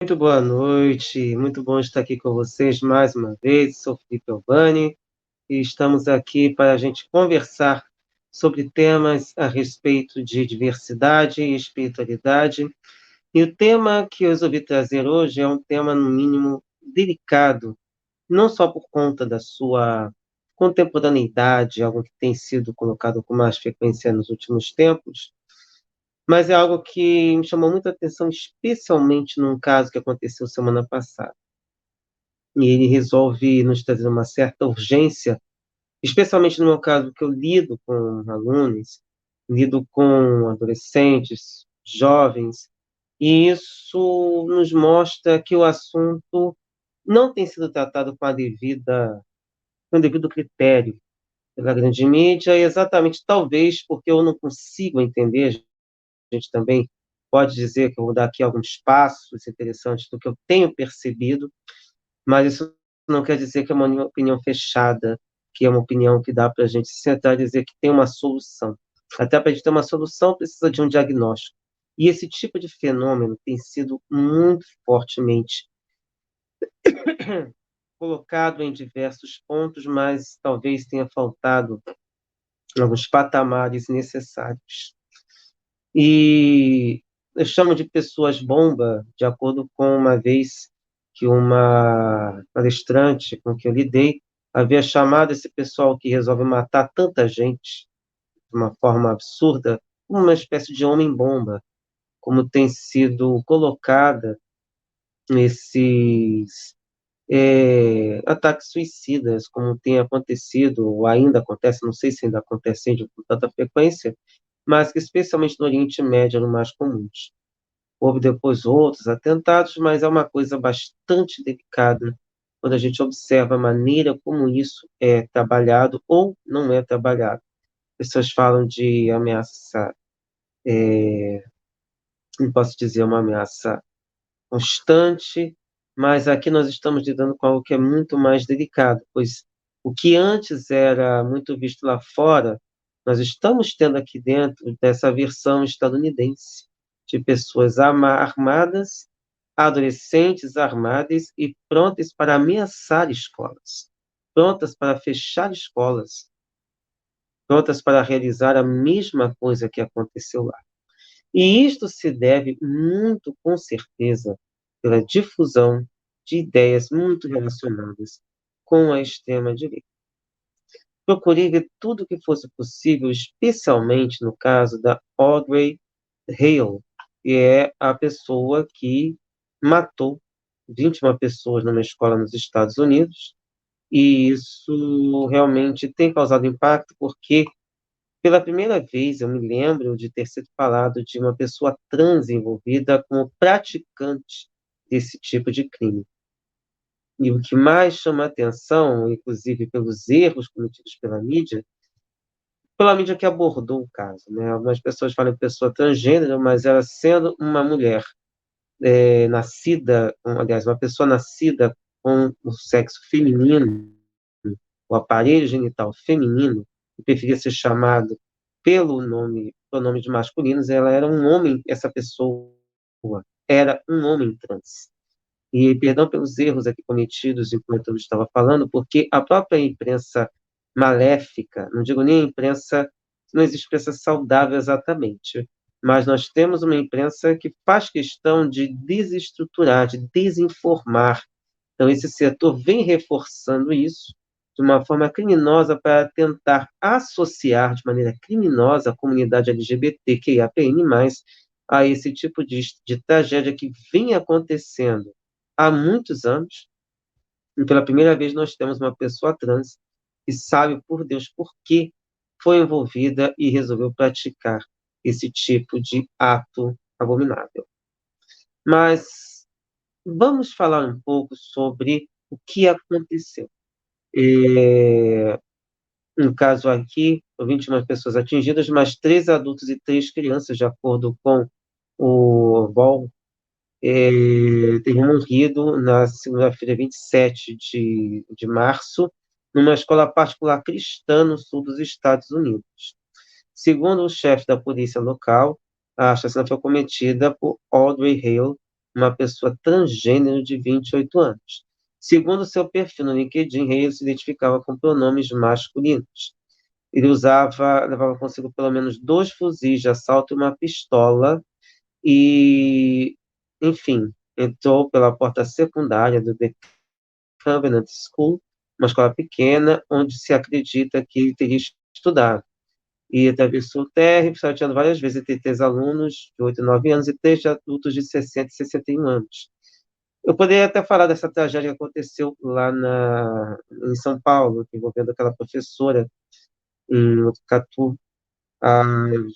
Muito boa noite, muito bom estar aqui com vocês mais uma vez. Sou Felipe Albani e estamos aqui para a gente conversar sobre temas a respeito de diversidade e espiritualidade. E o tema que eu resolvi trazer hoje é um tema, no mínimo, delicado, não só por conta da sua contemporaneidade, algo que tem sido colocado com mais frequência nos últimos tempos, mas é algo que me chamou muita atenção, especialmente num caso que aconteceu semana passada. E ele resolve nos trazer uma certa urgência, especialmente no meu caso, que eu lido com alunos, lido com adolescentes, jovens, e isso nos mostra que o assunto não tem sido tratado com o devido critério pela grande mídia, e exatamente talvez porque eu não consigo entender. A gente também pode dizer que eu vou dar aqui alguns passos interessantes do que eu tenho percebido, mas isso não quer dizer que é uma opinião fechada, que é uma opinião que dá para a gente se sentar e dizer que tem uma solução. Até para a gente ter uma solução, precisa de um diagnóstico. E esse tipo de fenômeno tem sido muito fortemente colocado em diversos pontos, mas talvez tenha faltado alguns patamares necessários. E eu chamo de pessoas bomba, de acordo com uma vez que uma palestrante com quem eu lidei havia chamado esse pessoal que resolve matar tanta gente de uma forma absurda como uma espécie de homem-bomba, como tem sido colocada nesses ataques suicidas, como tem acontecido, ou ainda acontece, não sei se ainda acontece com tanta frequência, mas que especialmente no Oriente Médio eram mais comuns. Houve depois outros atentados, mas é uma coisa bastante delicada quando a gente observa a maneira como isso é trabalhado ou não é trabalhado. Pessoas falam de ameaça, não posso dizer uma ameaça constante, mas aqui nós estamos lidando com algo que é muito mais delicado, pois o que antes era muito visto lá fora, nós estamos tendo aqui dentro dessa versão estadunidense de pessoas armadas, adolescentes armadas e prontas para ameaçar escolas, prontas para fechar escolas, prontas para realizar a mesma coisa que aconteceu lá. E isto se deve muito, com certeza, pela difusão de ideias muito relacionadas com a extrema-direita. Procurei ver tudo o que fosse possível, especialmente no caso da Audrey Hale, que é a pessoa que matou 21 pessoas numa escola nos Estados Unidos, e isso realmente tem causado impacto, porque pela primeira vez, eu me lembro de ter sido falado de uma pessoa trans envolvida como praticante desse tipo de crime. E o que mais chama a atenção, inclusive pelos erros cometidos pela mídia que abordou o caso, né? Algumas pessoas falam de pessoa transgênero, mas ela sendo uma mulher nascida, aliás, uma pessoa nascida com o sexo feminino, o aparelho genital feminino, e preferia ser chamado pelo nome, pronomes masculinos, ela era um homem, essa pessoa era um homem trans. E perdão pelos erros aqui cometidos enquanto eu estava falando, porque a própria imprensa maléfica, não digo nem a imprensa, não existe imprensa saudável exatamente, mas nós temos uma imprensa que faz questão de desestruturar, de desinformar. Então, esse setor vem reforçando isso de uma forma criminosa para tentar associar de maneira criminosa a comunidade LGBTQIAPN+, a esse tipo de tragédia que vem acontecendo há muitos anos, e pela primeira vez nós temos uma pessoa trans que sabe, por Deus, por que foi envolvida e resolveu praticar esse tipo de ato abominável. Mas vamos falar um pouco sobre o que aconteceu. É, no caso aqui, 21 pessoas atingidas, mas 3 adultos e 3 crianças, de acordo com o VOL, teriam morrido na segunda-feira, 27 de março, numa escola particular cristã no sul dos Estados Unidos. Segundo o chefe da polícia local, a assassinato foi cometida por Audrey Hale, uma pessoa transgênero de 28 anos. Segundo seu perfil no LinkedIn, Reis se identificava com pronomes masculinos. Ele levava consigo pelo menos 2 fuzis de assalto e uma pistola e, enfim, entrou pela porta secundária do The Covenant School, uma escola pequena, onde se acredita que ele teria estudado. E atravessou o térreo, salteando várias vezes entre 3 alunos de 8 e 9 anos e 3 adultos de 60 e 61 anos. Eu poderia até falar dessa tragédia que aconteceu lá em São Paulo, envolvendo aquela professora em Botucatu. A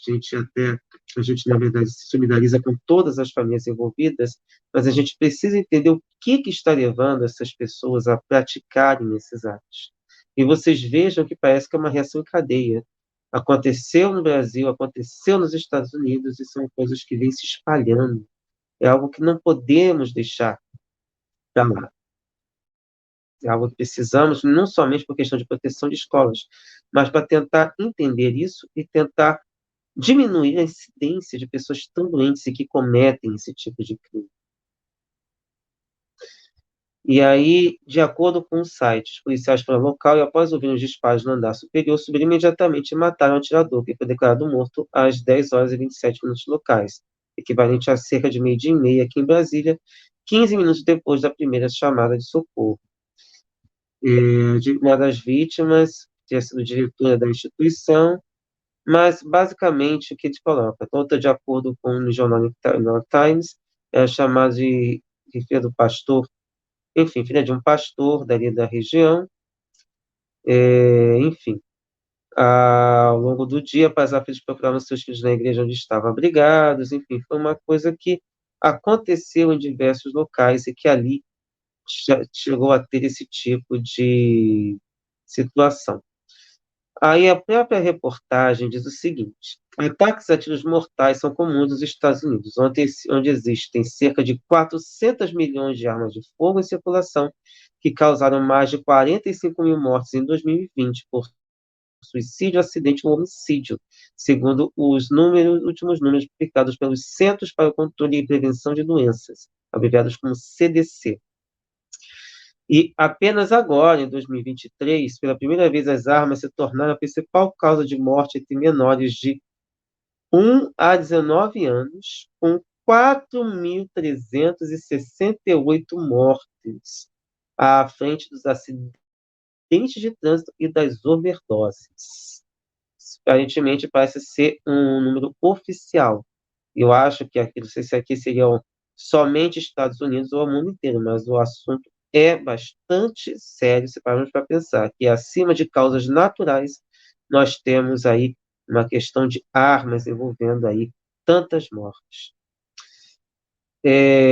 gente até, a gente, na verdade, se solidariza com todas as famílias envolvidas, mas a gente precisa entender o que está levando essas pessoas a praticarem esses atos. E vocês vejam que parece que é uma reação em cadeia. Aconteceu no Brasil, aconteceu nos Estados Unidos, e são coisas que vêm se espalhando. É algo que não podemos deixar para lá. É algo que precisamos, não somente por questão de proteção de escolas, mas para tentar entender isso e tentar diminuir a incidência de pessoas tão doentes e que cometem esse tipo de crime. E aí, de acordo com o site, os policiais foram ao local e, após ouvir os disparos no andar superior, subiram imediatamente e mataram o atirador, que foi declarado morto às 10 horas e 27 minutos locais, equivalente a cerca de meio-dia e meia aqui em Brasília, 15 minutos depois da primeira chamada de socorro. Uma das vítimas tinha sido diretora da instituição, mas, basicamente, o que eles colocam, tanto de acordo com o jornal New York Times, é chamado de filha do pastor, enfim, filha de um pastor dali da região, enfim. Ao longo do dia, eles procuravam seus filhos na igreja onde estavam abrigados, enfim, foi uma coisa que aconteceu em diversos locais e que ali chegou a ter esse tipo de situação. Aí a própria reportagem diz o seguinte: ataques a tiros mortais são comuns nos Estados Unidos, onde existem cerca de 400 milhões de armas de fogo em circulação, que causaram mais de 45 mil mortes em 2020 por suicídio, acidente ou homicídio, segundo últimos números publicados pelos Centros para o Controle e Prevenção de Doenças, abreviados como CDC. E apenas agora, em 2023, pela primeira vez, as armas se tornaram a principal causa de morte entre menores de 1 a 19 anos, com 4.368 mortes à frente dos acidentes de trânsito e das overdoses. Aparentemente, parece ser um número oficial. Eu acho que aqui, não sei se aqui seriam somente Estados Unidos ou o mundo inteiro, mas o assunto é bastante sério se pararmos para pensar que, acima de causas naturais, nós temos aí uma questão de armas envolvendo aí tantas mortes.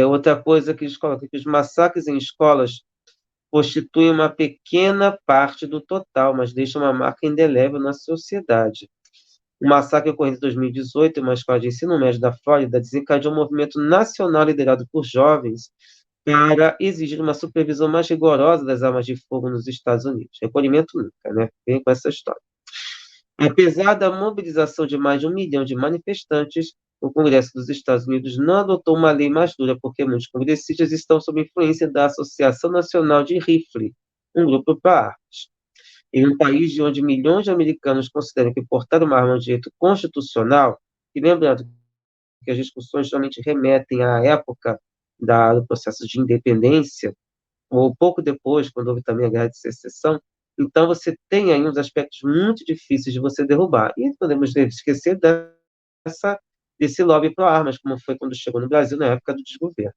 Outra coisa que eles colocam, que os massacres em escolas constituem uma pequena parte do total, mas deixam uma marca indelével na sociedade. O massacre ocorrido em 2018 em uma escola de ensino médio da Flórida desencadeou um movimento nacional liderado por jovens para exigir uma supervisão mais rigorosa das armas de fogo nos Estados Unidos. Recolhimento nunca, né? Vem com essa história. Apesar da mobilização de mais de 1 milhão de manifestantes, o Congresso dos Estados Unidos não adotou uma lei mais dura, porque muitos congressistas estão sob influência da Associação Nacional de Rifle, um grupo para armas. Em um país de onde milhões de americanos consideram que portar uma arma é um direito constitucional, e lembrando que as discussões geralmente remetem à época do processo de independência, ou pouco depois, quando houve também a Guerra de Secessão, então você tem aí uns aspectos muito difíceis de você derrubar. E podemos esquecer desse lobby para armas, como foi quando chegou no Brasil na época do desgoverno.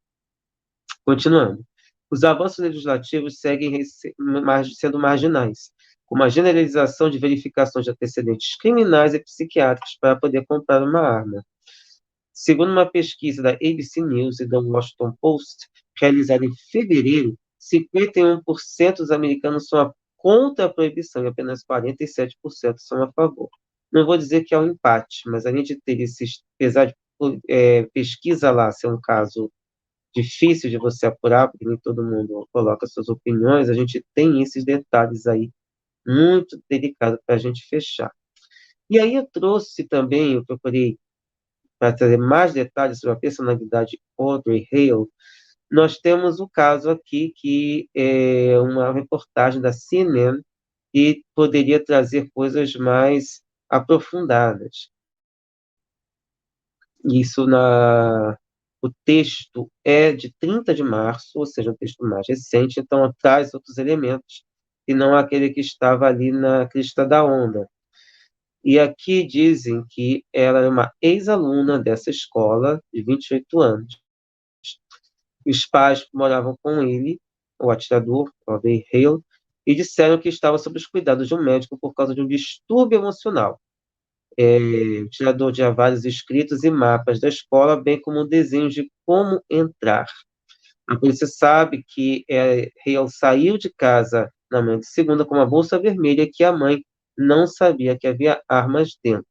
Continuando. Os avanços legislativos seguem sendo marginais, como a generalização de verificações de antecedentes criminais e psiquiátricos para poder comprar uma arma. Segundo uma pesquisa da ABC News e da Washington Post, realizada em fevereiro, 51% dos americanos são contra a proibição e apenas 47% são a favor. Não vou dizer que é um empate, mas a gente ter apesar de pesquisa lá ser um caso difícil de você apurar, porque nem todo mundo coloca suas opiniões, a gente tem esses detalhes aí muito delicados para a gente fechar. E aí eu trouxe também, eu procurei para trazer mais detalhes sobre a personalidade Audrey Hale, nós temos o caso aqui que é uma reportagem da CNN e poderia trazer coisas mais aprofundadas. Isso o texto é de 30 de março, ou seja, um texto mais recente, então traz outros elementos, e não aquele que estava ali na crista da onda. E aqui dizem que ela é uma ex-aluna dessa escola, de 28 anos. Os pais moravam com ele, o atirador, Robert Hale, e disseram que estava sob os cuidados de um médico por causa de um distúrbio emocional. O tirador tinha vários escritos e mapas da escola, bem como desenhos de como entrar. A polícia sabe que Hale saiu de casa na manhã de segunda com uma bolsa vermelha que a mãe não sabia que havia armas dentro.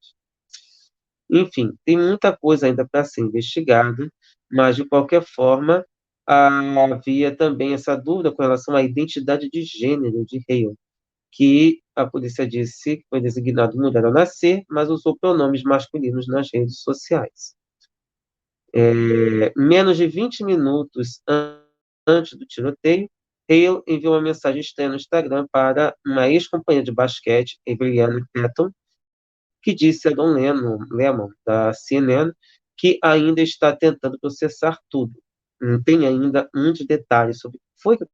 Enfim, tem muita coisa ainda para ser investigada, mas, de qualquer forma, havia também essa dúvida com relação à identidade de gênero de Hale, que a polícia disse que foi designado mulher ao nascer, mas usou pronomes masculinos nas redes sociais. Menos de 20 minutos antes do tiroteio, Hale enviou uma mensagem estranha no Instagram para uma ex-companheira de basquete, Eveliana Patton, que disse a Don Lemon, da CNN, que ainda está tentando processar tudo. Não tem ainda muitos detalhes sobre o que foi que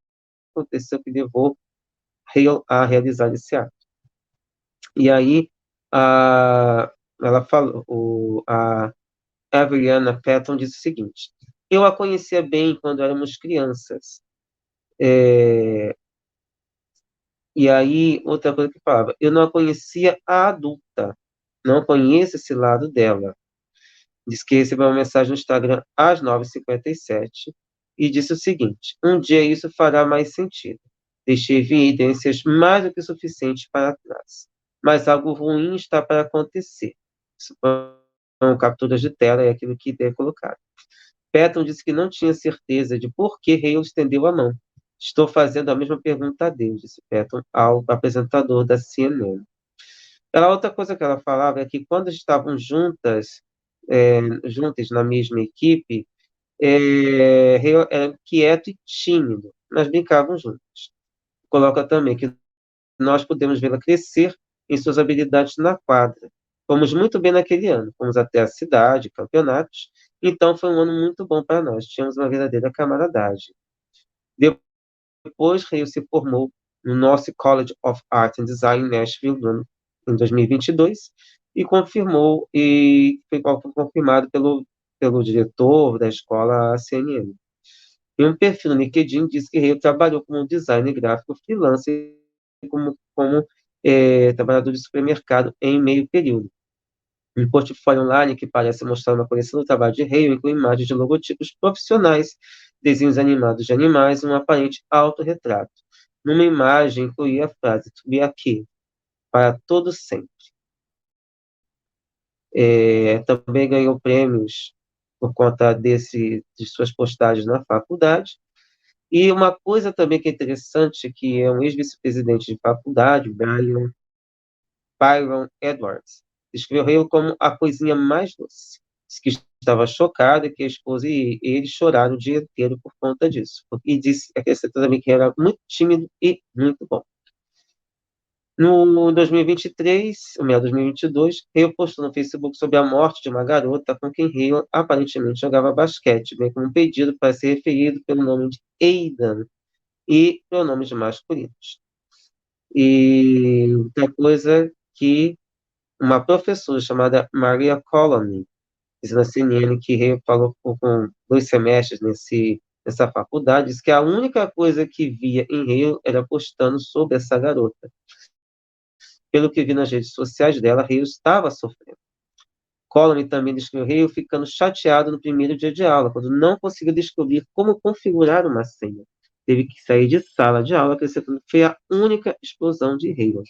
aconteceu que levou Hale a realizar esse ato. E aí, ela falou, a Eveliana Patton disse o seguinte: eu a conhecia bem quando éramos crianças. E aí, outra coisa que falava, eu não a conhecia a adulta, não conheço esse lado dela. Diz que recebeu uma mensagem no Instagram às 9h57 e disse o seguinte: um dia isso fará mais sentido. Deixei evidências mais do que suficientes para trás. Mas algo ruim está para acontecer. Isso foram capturas de tela e aquilo que ideia colocar. Patton disse que não tinha certeza de por que Hale estendeu a mão. Estou fazendo a mesma pergunta a Deus, disse Patton ao apresentador da CNN. Outra coisa que ela falava é que quando estavam juntas na mesma equipe, Hale era quieto e tímido, mas brincavam juntos. Coloca também que nós podemos vê-la crescer em suas habilidades na quadra. Fomos muito bem naquele ano, fomos até a cidade, campeonatos, então foi um ano muito bom para nós, tínhamos uma verdadeira camaradagem. Depois, Hale se formou no North College of Art and Design em Nashville em 2022 e foi confirmado pelo diretor da escola, a CNN. Em um perfil no LinkedIn, diz que Hale trabalhou como designer gráfico freelancer como trabalhador de supermercado em meio período. Um portfólio online que parece mostrar uma coleção do trabalho de Hale inclui imagens de logotipos profissionais, desenhos animados de animais e um aparente autorretrato. Numa imagem, incluía a frase "to be aqui", para todo sempre. Também ganhou prêmios por conta de suas postagens na faculdade. E uma coisa também que é interessante, que é um ex-vice-presidente de faculdade, Byron Edwards, descreveu Hale como a coisinha mais doce. Disse que estava chocada que a esposa e ele choraram o dia inteiro por conta disso. E acrescentou também que era muito tímido e muito bom. No 2023, ou melhor, 2022, Hale postou no Facebook sobre a morte de uma garota com quem Hale aparentemente jogava basquete, bem como um pedido para ser referido pelo nome de Aidan e pronomes masculinos. E outra coisa que uma professora chamada Maria Colony, disse na CNN que Hale falou com 2 semestres nessa faculdade, disse que a única coisa que via em Hale era postando sobre essa garota. Pelo que vi nas redes sociais dela, Hale estava sofrendo. Colony também descreveu Hale ficando chateado no primeiro dia de aula, quando não conseguiu descobrir como configurar uma senha. Teve que sair de sala de aula, acrescentando que foi a única explosão de Hale.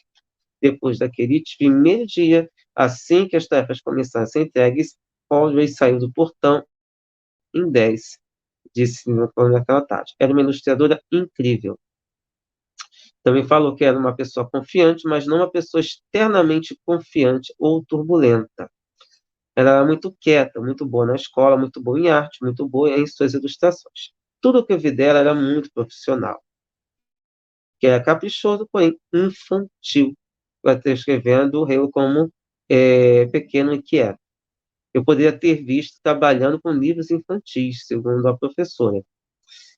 Depois daquele primeiro dia, assim que as tarefas começaram a ser entregues, Audrey saiu do portão em 10, disse naquela tarde. Era uma ilustradora incrível. Também falou que era uma pessoa confiante, mas não uma pessoa externamente confiante ou turbulenta. Ela era muito quieta, muito boa na escola, muito boa em arte, muito boa em suas ilustrações. Tudo o que eu vi dela era muito profissional, que era caprichoso, porém infantil. Ela está escrevendo o Rei como pequeno e quieto. Eu poderia ter visto trabalhando com livros infantis, segundo a professora.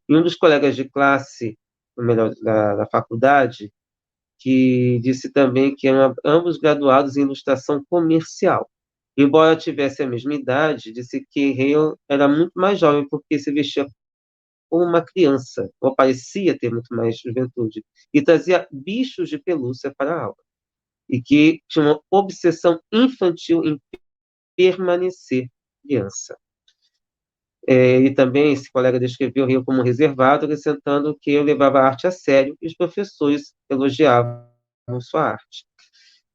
E um dos colegas de classe, ou melhor, da faculdade, que disse também que eram ambos graduados em ilustração comercial. Embora tivesse a mesma idade, disse que Hale era muito mais jovem porque se vestia como uma criança, ou parecia ter muito mais juventude, e trazia bichos de pelúcia para a aula, e que tinha uma obsessão infantil em permanecer criança. E também esse colega descreveu o Rio como reservado, acrescentando que eu levava a arte a sério e os professores elogiavam sua arte.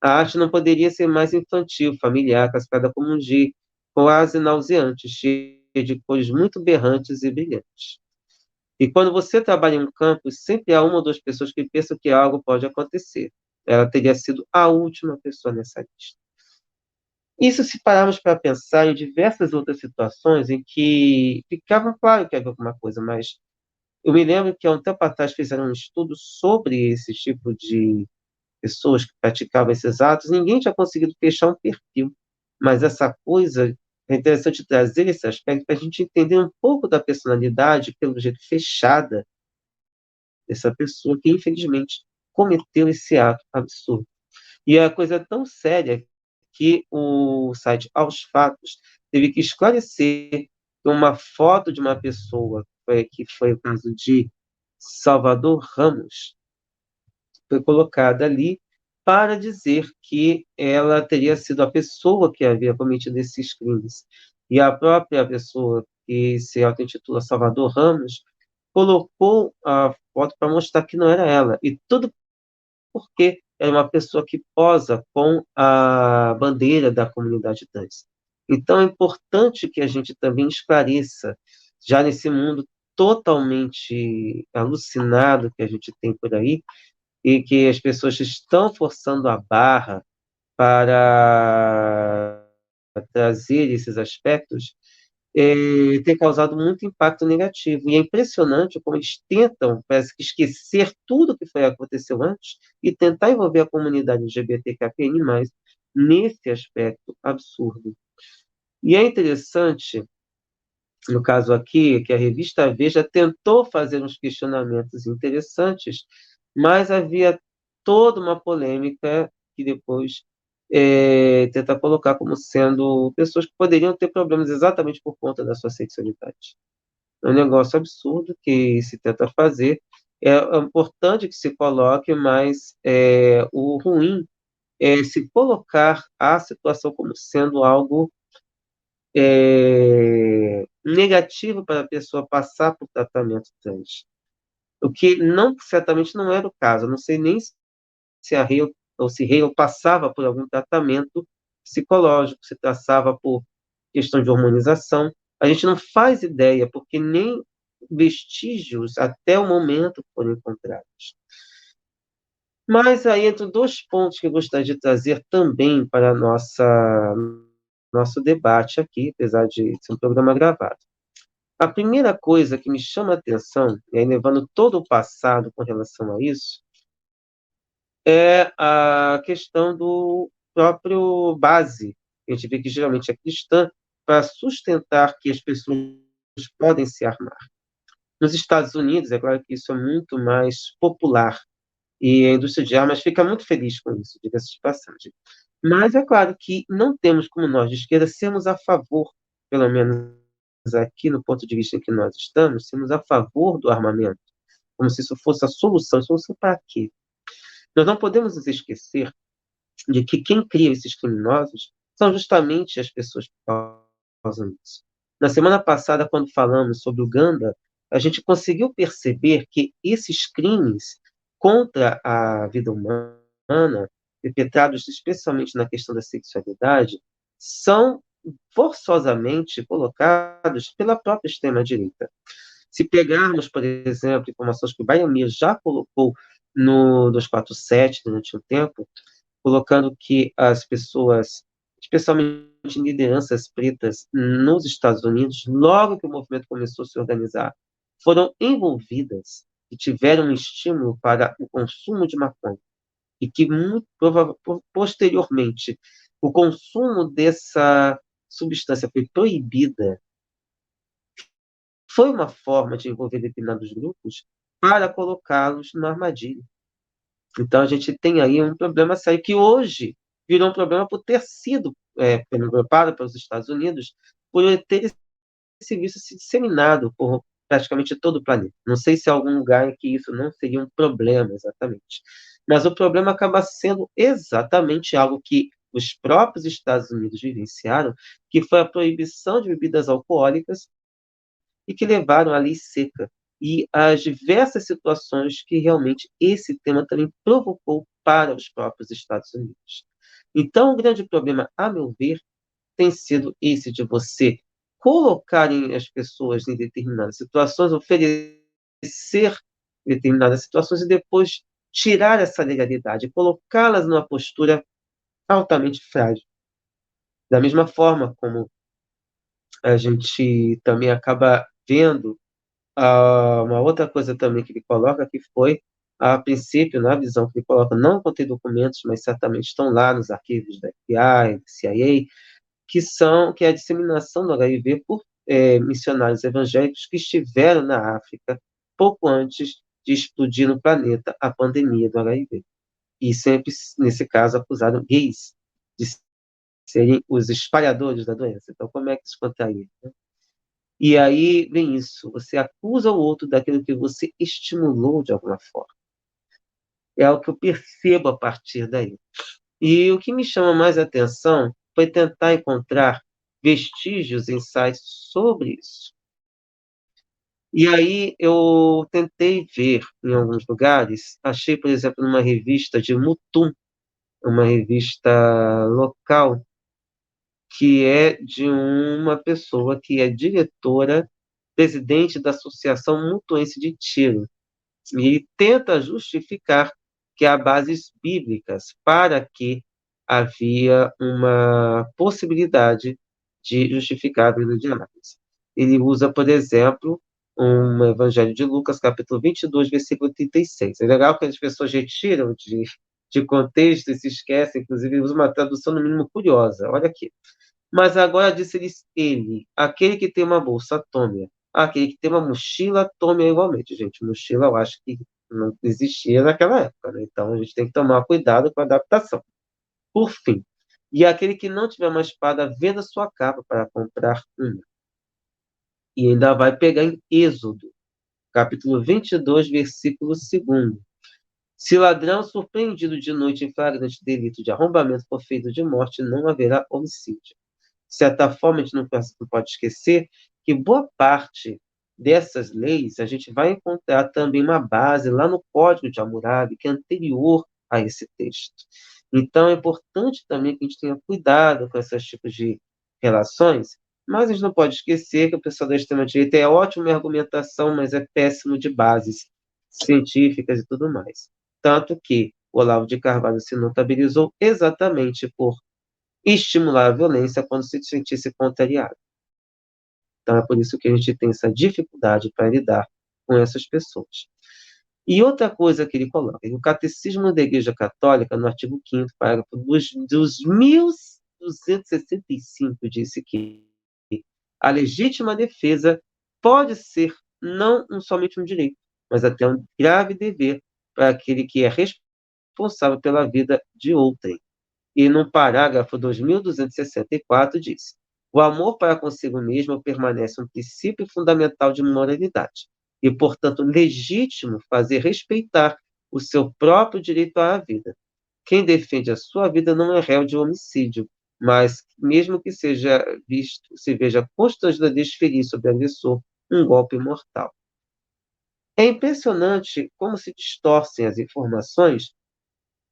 A arte não poderia ser mais infantil, familiar, classificada como um de quase nauseante, cheia de cores muito berrantes e brilhantes. E quando você trabalha em um campus, sempre há uma ou duas pessoas que pensam que algo pode acontecer. Ela teria sido a última pessoa nessa lista. Isso se pararmos para pensar em diversas outras situações em que ficava claro que havia alguma coisa, mas eu me lembro que há um tempo atrás fizeram um estudo sobre esse tipo de pessoas que praticavam esses atos, ninguém tinha conseguido fechar um perfil. Mas essa coisa, é interessante trazer esse aspecto para a gente entender um pouco da personalidade, pelo jeito fechada dessa pessoa que, infelizmente, cometeu esse ato absurdo. E a coisa é tão séria que o site Aos Fatos teve que esclarecer que uma foto de uma pessoa, que foi o caso de Salvador Ramos, foi colocada ali para dizer que ela teria sido a pessoa que havia cometido esses crimes. E a própria pessoa que se auto-intitula Salvador Ramos colocou a foto para mostrar que não era ela. E tudo porque é uma pessoa que posa com a bandeira da comunidade trans. Então, é importante que a gente também esclareça, já nesse mundo totalmente alucinado que a gente tem por aí, e que as pessoas estão forçando a barra para trazer esses aspectos, tem causado muito impacto negativo. E é impressionante como eles tentam, parece que, esquecer tudo que foi aconteceu antes e tentar envolver a comunidade LGBTQIA+, nesse aspecto absurdo. E é interessante, no caso aqui, que a revista Veja tentou fazer uns questionamentos interessantes, mas havia toda uma polêmica que depois tenta colocar como sendo pessoas que poderiam ter problemas exatamente por conta da sua sexualidade. É um negócio absurdo que se tenta fazer. É importante que se coloque, mas o ruim é se colocar a situação como sendo algo negativo para a pessoa passar por tratamento trans. O que não, certamente não era o caso. Eu não sei nem se a Hale ou se Hale passava por algum tratamento psicológico, se passava por questão de hormonização. A gente não faz ideia, porque nem vestígios até o momento foram encontrados. Mas aí entram dois pontos que eu gostaria de trazer também para nosso debate aqui, apesar de ser um programa gravado. A primeira coisa que me chama a atenção, e aí levando todo o passado com relação a isso, é a questão do próprio base, que a gente vê que geralmente é cristã, para sustentar que as pessoas podem se armar. Nos Estados Unidos, é claro que isso é muito mais popular, e a indústria de armas fica muito feliz com isso, diga-se de passagem. Mas é claro que não temos, como nós de esquerda, sermos a favor, pelo menos aqui no ponto de vista em que nós estamos, sermos a favor do armamento, como se isso fosse a solução. A solução para quê? Nós não podemos nos esquecer de que quem cria esses criminosos são justamente as pessoas que causam isso. Na semana passada, quando falamos sobre Uganda, a gente conseguiu perceber que esses crimes contra a vida humana, perpetrados especialmente na questão da sexualidade, são forçosamente colocados pela própria extrema-direita. Se pegarmos, por exemplo, informações que o Baiamir já colocou no 247 durante um tempo, colocando que as pessoas, especialmente lideranças pretas nos Estados Unidos, logo que o movimento começou a se organizar, foram envolvidas e tiveram um estímulo para o consumo de maconha, e que posteriormente o consumo dessa substância foi proibida, foi uma forma de envolver determinados grupos para colocá-los na armadilha. Então, a gente tem aí um problema sério, que hoje virou um problema por ter sido preocupado pelos Estados Unidos, por ter esse vício se disseminado por praticamente todo o planeta. Não sei se há algum lugar em que isso não seria um problema exatamente, mas o problema acaba sendo exatamente algo que os próprios Estados Unidos vivenciaram, que foi a proibição de bebidas alcoólicas e que levaram à lei seca e às diversas situações que realmente esse tema também provocou para os próprios Estados Unidos. Então, o grande problema, a meu ver, tem sido esse de você colocar as pessoas em determinadas situações, oferecer determinadas situações e depois tirar essa legalidade, colocá-las numa postura altamente frágil. Da mesma forma como a gente também acaba vendo uma outra coisa também que ele coloca, que foi, a princípio, na visão que ele coloca, não contém documentos, mas certamente estão lá nos arquivos da FBI, da CIA, que é a disseminação do HIV por missionários evangélicos que estiveram na África pouco antes de explodir no planeta a pandemia do HIV. E sempre, nesse caso, acusaram gays de serem os espalhadores da doença. Então, como é que isso contraria? E aí vem isso, você acusa o outro daquilo que você estimulou de alguma forma. É algo que eu percebo a partir daí. E o que me chama mais atenção foi tentar encontrar vestígios em sites sobre isso. E aí eu tentei ver em alguns lugares, achei, por exemplo, numa revista de Mutum, uma revista local, que é de uma pessoa que é diretora, presidente da Associação Mutuense de Tiro. E ele tenta justificar que há bases bíblicas para que havia uma possibilidade de justificar a vida de armas. Ele usa, por exemplo, um Evangelho de Lucas, capítulo 22, versículo 36. É legal que as pessoas retiram de contexto e se esquecem, inclusive, ele usa uma tradução, no mínimo, curiosa. Olha aqui. Mas agora disse-lhes ele, aquele que tem uma bolsa, tome-a. Aquele que tem uma mochila, tome-a igualmente. Gente, mochila eu acho que não existia naquela época, né? Então a gente tem que tomar cuidado com a adaptação. Por fim, e aquele que não tiver uma espada, venda sua capa para comprar uma. E ainda vai pegar em Êxodo, capítulo 22, versículo 2. Se ladrão surpreendido de noite em flagrante delito de arrombamento for feito de morte, não haverá homicídio. De certa forma, a gente não pode esquecer que boa parte dessas leis a gente vai encontrar também uma base lá no Código de Hammurabi, que é anterior a esse texto. Então, é importante também que a gente tenha cuidado com esses tipos de relações, mas a gente não pode esquecer que o pessoal da extrema-direita é ótimo em argumentação, mas é péssimo de bases científicas e tudo mais. Tanto que o Olavo de Carvalho se notabilizou exatamente por estimular a violência quando se sentisse contrariado. Então, é por isso que a gente tem essa dificuldade para lidar com essas pessoas. E outra coisa que ele coloca, o Catecismo da Igreja Católica, no artigo 5º, parágrafo dos 1265, disse que a legítima defesa pode ser não somente um direito, mas até um grave dever para aquele que é responsável pela vida de outrem. E no parágrafo 2264 diz: o amor para consigo mesmo permanece um princípio fundamental de moralidade e, portanto, legítimo fazer respeitar o seu próprio direito à vida. Quem defende a sua vida não é réu de homicídio, mas, mesmo que seja visto, se veja constrangido a desferir sobre o agressor um golpe mortal. É impressionante como se distorcem as informações,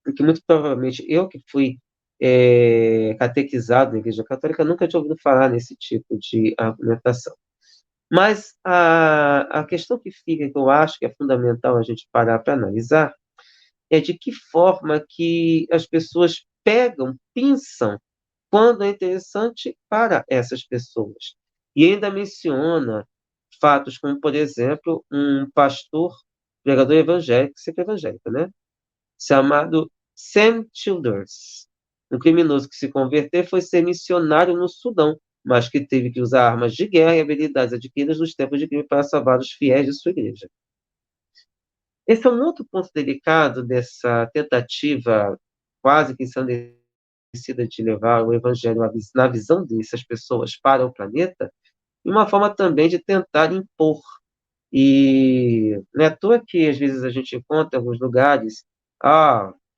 porque muito provavelmente eu que fui catequizado na Igreja Católica nunca tinha ouvido falar nesse tipo de argumentação. Mas a questão que fica, que eu acho que é fundamental a gente parar para analisar, é de que forma que as pessoas pegam, pinçam quando é interessante para essas pessoas. E ainda menciona fatos como, por exemplo, um pastor, pregador evangélico, sempre evangélico, né? Chamado Sam Childers. Um criminoso que se converteu foi ser missionário no Sudão, mas que teve que usar armas de guerra e habilidades adquiridas nos tempos de crime para salvar os fiéis de sua igreja. Esse é um outro ponto delicado dessa tentativa quase que ensandecida de levar o evangelho na visão dessas pessoas para o planeta, e uma forma também de tentar impor. E não é à toa que às vezes a gente encontra em alguns lugares,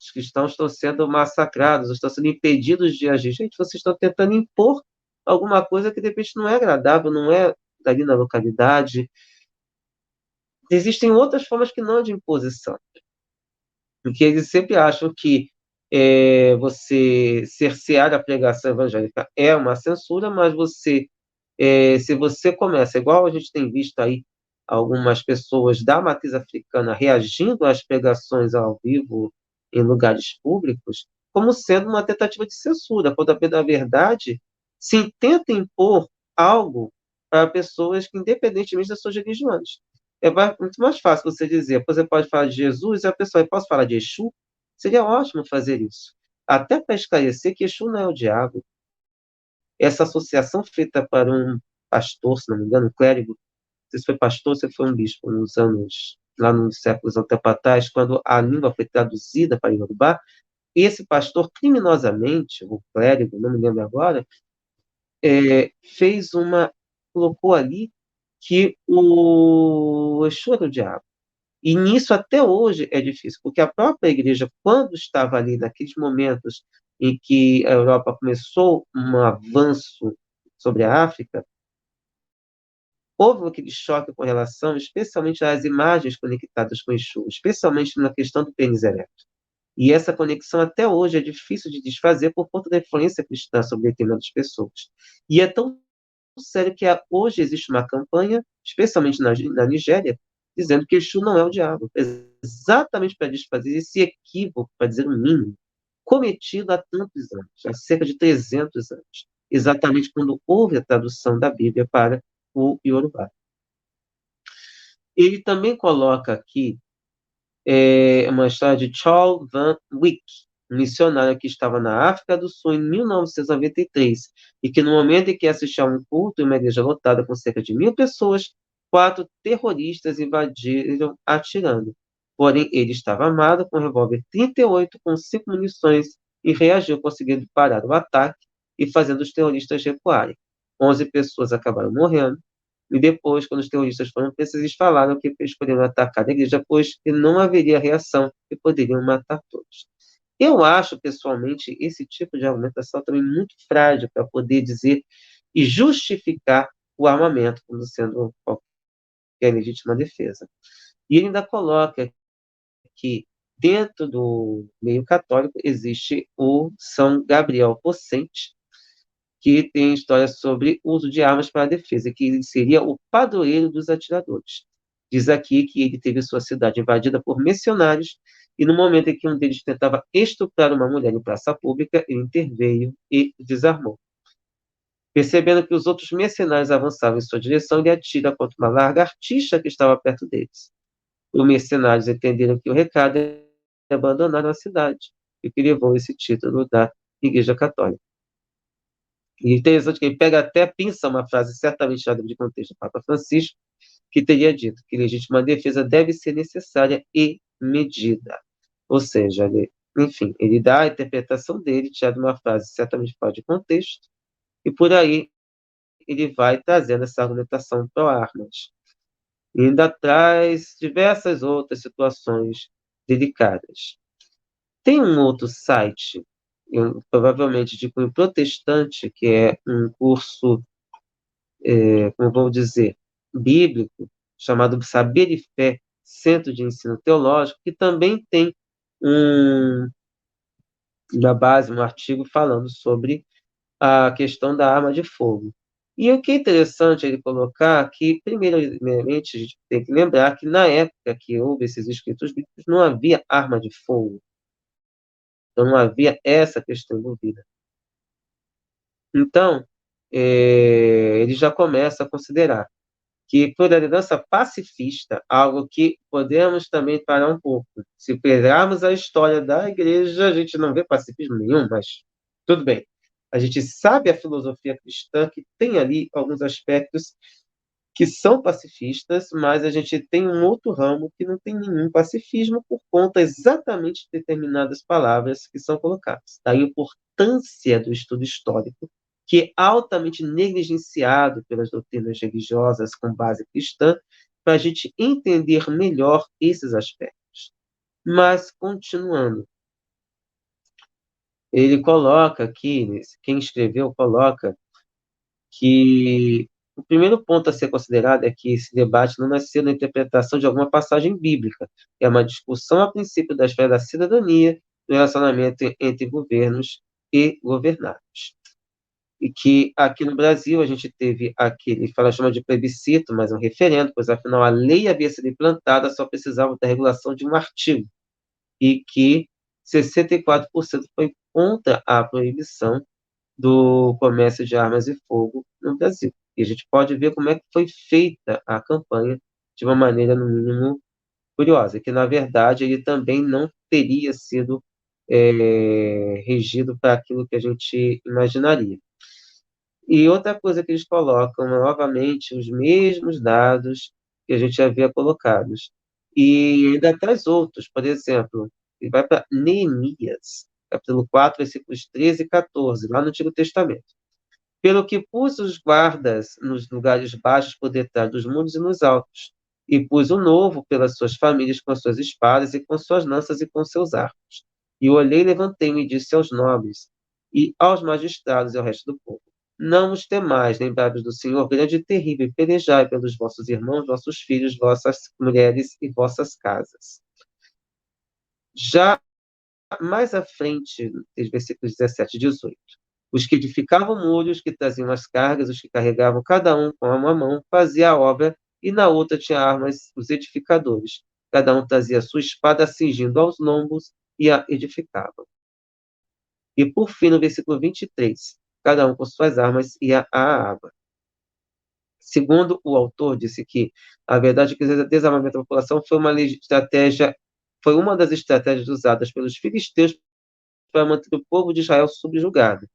os cristãos estão sendo massacrados, estão sendo impedidos de agir. Gente, vocês estão tentando impor alguma coisa que de repente não é agradável, não é ali na localidade. Existem outras formas que não de imposição, porque eles sempre acham que você cercear a pregação evangélica é uma censura, mas se você começa, igual a gente tem visto aí algumas pessoas da matriz africana reagindo às pregações ao vivo em lugares públicos, como sendo uma tentativa de censura, quando, na verdade, se tenta impor algo para pessoas que, independentemente das suas religiões. É muito mais fácil você dizer, você pode falar de Jesus e a pessoa, posso falar de Exu? Seria ótimo fazer isso. Até para esclarecer que Exu não é o diabo. Essa associação feita para um pastor, se não me engano, um clérigo, não sei se foi pastor, se foi um bispo, nos anos, lá nos séculos atrás, quando a língua foi traduzida para Yorubá, esse pastor, criminosamente, o clérigo, não me lembro agora, fez colocou ali que o Exu era o diabo. E nisso até hoje é difícil, porque a própria igreja, quando estava ali naqueles momentos em que a Europa começou um avanço sobre a África, houve aquele choque com relação, especialmente às imagens conectadas com Exu, especialmente na questão do pênis ereto. E essa conexão até hoje é difícil de desfazer por conta da influência cristã sobre determinadas pessoas. E é tão sério que hoje existe uma campanha, especialmente na Nigéria, dizendo que Exu não é o diabo, exatamente para desfazer esse equívoco, para dizer o mínimo, cometido há tantos anos, há cerca de 300 anos, exatamente quando houve a tradução da Bíblia para o Yorubá. Ele também coloca aqui uma história de Charles Van Wyck, um missionário que estava na África do Sul em 1993, e que no momento em que assistia a um culto em uma igreja lotada com cerca de 1.000 pessoas, 4 terroristas invadiram atirando. Porém, ele estava armado com um revólver 38 com 5 munições e reagiu, conseguindo parar o ataque e fazendo os terroristas recuarem. 11 pessoas acabaram morrendo, e depois, quando os terroristas foram presos, eles falaram que eles poderiam atacar a igreja, pois que não haveria reação e poderiam matar todos. Eu acho, pessoalmente, esse tipo de argumentação também muito frágil para poder dizer e justificar o armamento como sendo qualquer legítima defesa. E ele ainda coloca que dentro do meio católico existe o São Gabriel Possente, que tem história sobre o uso de armas para a defesa, que ele seria o padroeiro dos atiradores. Diz aqui que ele teve sua cidade invadida por mercenários e no momento em que um deles tentava estuprar uma mulher em praça pública, ele interveio e desarmou. Percebendo que os outros mercenários avançavam em sua direção, ele atira contra uma lagartixa que estava perto deles. Os mercenários entenderam que o recado era abandonar a cidade, e que levou esse título da Igreja Católica. E interessante que ele pega até, pinça uma frase certamente tirada de contexto do Papa Francisco, que teria dito que legítima defesa deve ser necessária e medida. Ou seja, enfim, ele dá a interpretação dele, tirada de uma frase certamente fora de contexto, e por aí ele vai trazendo essa argumentação pró-armas. E ainda traz diversas outras situações delicadas. Tem um outro site, provavelmente de cunho protestante, que é um curso, como vou dizer, bíblico, chamado Saber e Fé, Centro de Ensino Teológico, que também tem na base um artigo falando sobre a questão da arma de fogo. E o que é interessante ele colocar que, primeiramente, a gente tem que lembrar que na época que houve esses escritos bíblicos, não havia arma de fogo. Então, não havia essa questão envolvida. Então, ele já começa a considerar que por a liderança pacifista, algo que podemos também parar um pouco. Se pegarmos a história da igreja, a gente não vê pacifismo nenhum, mas tudo bem. A gente sabe a filosofia cristã que tem ali alguns aspectos que são pacifistas, mas a gente tem um outro ramo que não tem nenhum pacifismo por conta exatamente de determinadas palavras que são colocadas. Daí a importância do estudo histórico, que é altamente negligenciado pelas doutrinas religiosas com base cristã, para a gente entender melhor esses aspectos. Mas, continuando, ele coloca aqui, quem escreveu coloca que o primeiro ponto a ser considerado é que esse debate não nasceu na interpretação de alguma passagem bíblica, é uma discussão a princípio da esfera da cidadania, do relacionamento entre governos e governados. E que aqui no Brasil a gente teve aquele, chama de plebiscito, mas é um referendo, pois afinal a lei havia sido implantada, só precisava da regulação de um artigo, e que 64% foi contra a proibição do comércio de armas e fogo no Brasil. E a gente pode ver como é que foi feita a campanha de uma maneira, no mínimo, curiosa, que, na verdade, ele também não teria sido regido para aquilo que a gente imaginaria. E outra coisa que eles colocam, novamente, os mesmos dados que a gente havia colocados. E ainda traz outros, por exemplo, ele vai para Neemias, capítulo 4, versículos 13 e 14, lá no Antigo Testamento. Pelo que pus os guardas nos lugares baixos por detrás dos muros e nos altos, e pus o novo pelas suas famílias com as suas espadas e com suas lanças e com seus arcos. E olhei, levantei-me e disse aos nobres e aos magistrados e ao resto do povo: Não os temais, lembrados do Senhor, grande e terrível, e pelejai pelos vossos irmãos, vossos filhos, vossas mulheres e vossas casas. Já mais à frente, nos versículos 17 e 18. Os que edificavam muros, que traziam as cargas, os que carregavam cada um com uma mão, fazia a obra, e na outra tinha armas os edificadores. Cada um trazia a sua espada cingindo aos lombos e a edificava. E por fim, no versículo 23, cada um com suas armas ia à aba. Segundo o autor, disse que a verdade é que o desarmamento da população foi uma das estratégias usadas pelos filisteus para manter o povo de Israel subjugado.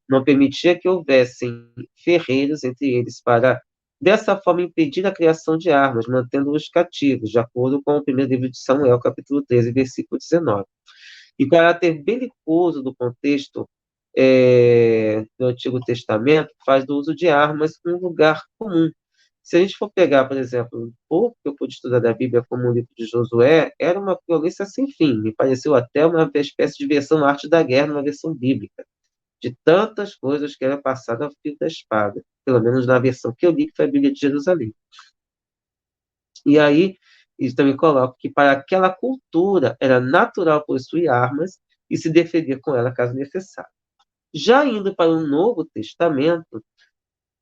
Não permitia que houvessem ferreiros entre eles para, dessa forma, impedir a criação de armas, mantendo-os cativos, de acordo com o primeiro livro de Samuel, capítulo 13, versículo 19. E o caráter belicoso do contexto do Antigo Testamento faz do uso de armas um lugar comum. Se a gente for pegar, por exemplo, um pouco que eu pude estudar da Bíblia como o livro de Josué, era uma violência sem fim. Me pareceu até uma espécie de versão arte da guerra, uma versão bíblica, de tantas coisas que era passada ao fio da espada, pelo menos na versão que eu li, que foi a Bíblia de Jerusalém. E aí, eles também colocam que para aquela cultura era natural possuir armas e se defender com ela caso necessário. Já indo para o Novo Testamento,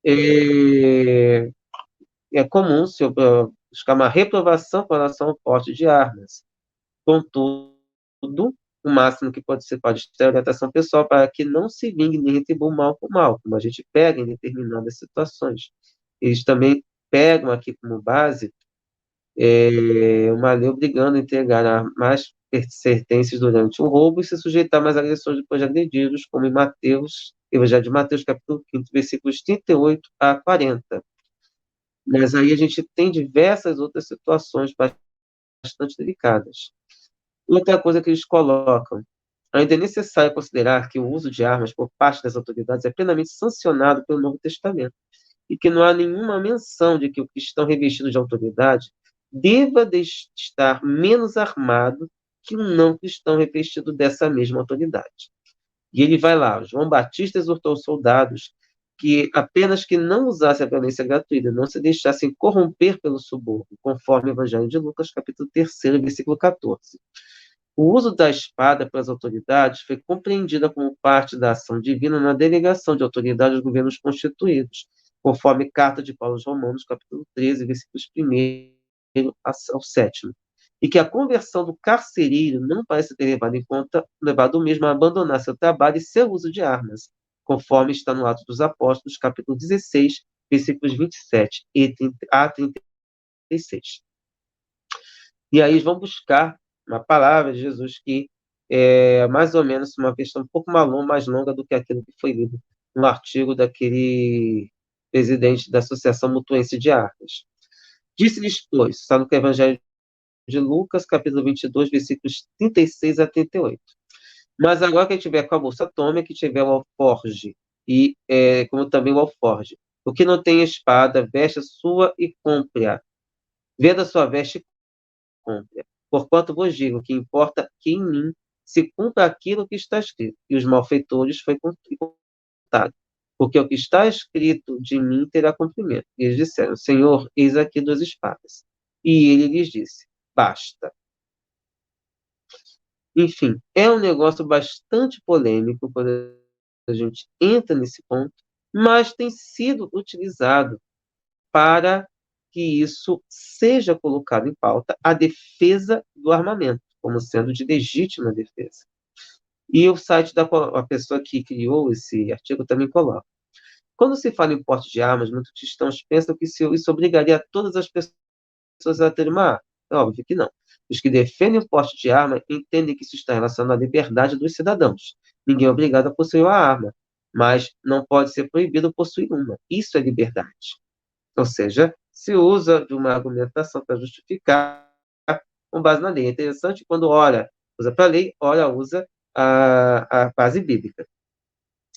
é, é comum se buscar uma reprovação com relação ao porte de armas. Contudo, o máximo que pode ter orientação pessoal para que não se vingue nem retribua o mal com o mal, como a gente pega em determinadas situações. Eles também pegam aqui como base uma lei obrigando a entregar mais pertences durante o roubo e se sujeitar mais agressões depois de agredidos, como em Mateus, Evangelho de Mateus, capítulo 5, versículos 38 a 40. Mas aí a gente tem diversas outras situações bastante delicadas. Outra coisa que eles colocam: ainda é necessário considerar que o uso de armas por parte das autoridades é plenamente sancionado pelo Novo Testamento e que não há nenhuma menção de que o cristão revestido de autoridade deva estar menos armado que um não cristão revestido dessa mesma autoridade. E ele vai lá: João Batista exortou os soldados que apenas que não usassem a violência gratuita, não se deixassem corromper pelo suborno, conforme o Evangelho de Lucas, capítulo 3, versículo 14. O uso da espada pelas autoridades foi compreendida como parte da ação divina na delegação de autoridade aos governos constituídos, conforme Carta de Paulo aos Romanos, capítulo 13, versículos 1 ao 7. E que a conversão do carcereiro não parece ter levado o mesmo a abandonar seu trabalho e seu uso de armas, conforme está no Atos dos Apóstolos, capítulo 16, versículos 27 a 36. E aí eles vão buscar uma palavra de Jesus que é mais ou menos uma questão um pouco mais longa do que aquilo que foi lido no artigo daquele presidente da Associação Mutuense de Armas. Disse-lhes, pois, está no Evangelho de Lucas, capítulo 22, versículos 36 a 38. Mas agora quem tiver com a bolsa, tome, que tiver o alforge, e como também o alforge. O que não tem espada, veste a sua e compre-a. Venda a sua veste e compre-a. Porquanto vos digo que importa que em mim se cumpra aquilo que está escrito, e os malfeitores foi contado. Porque o que está escrito de mim terá cumprimento. E eles disseram, Senhor, eis aqui 2 espadas. E ele lhes disse, basta. Enfim, é um negócio bastante polêmico quando a gente entra nesse ponto, mas tem sido utilizado para que isso seja colocado em pauta a defesa do armamento, como sendo de legítima defesa. E o site da a pessoa que criou esse artigo também coloca. Quando se fala em porte de armas, muitos cristãos pensam que isso obrigaria todas as pessoas a terem uma arma. É óbvio que não. Os que defendem o porte de arma entendem que isso está relacionado à liberdade dos cidadãos. Ninguém é obrigado a possuir uma arma, mas não pode ser proibido possuir uma. Isso é liberdade. Ou seja, se usa de uma argumentação para justificar com base na lei. É interessante quando ora usa para a lei, ora usa a base bíblica.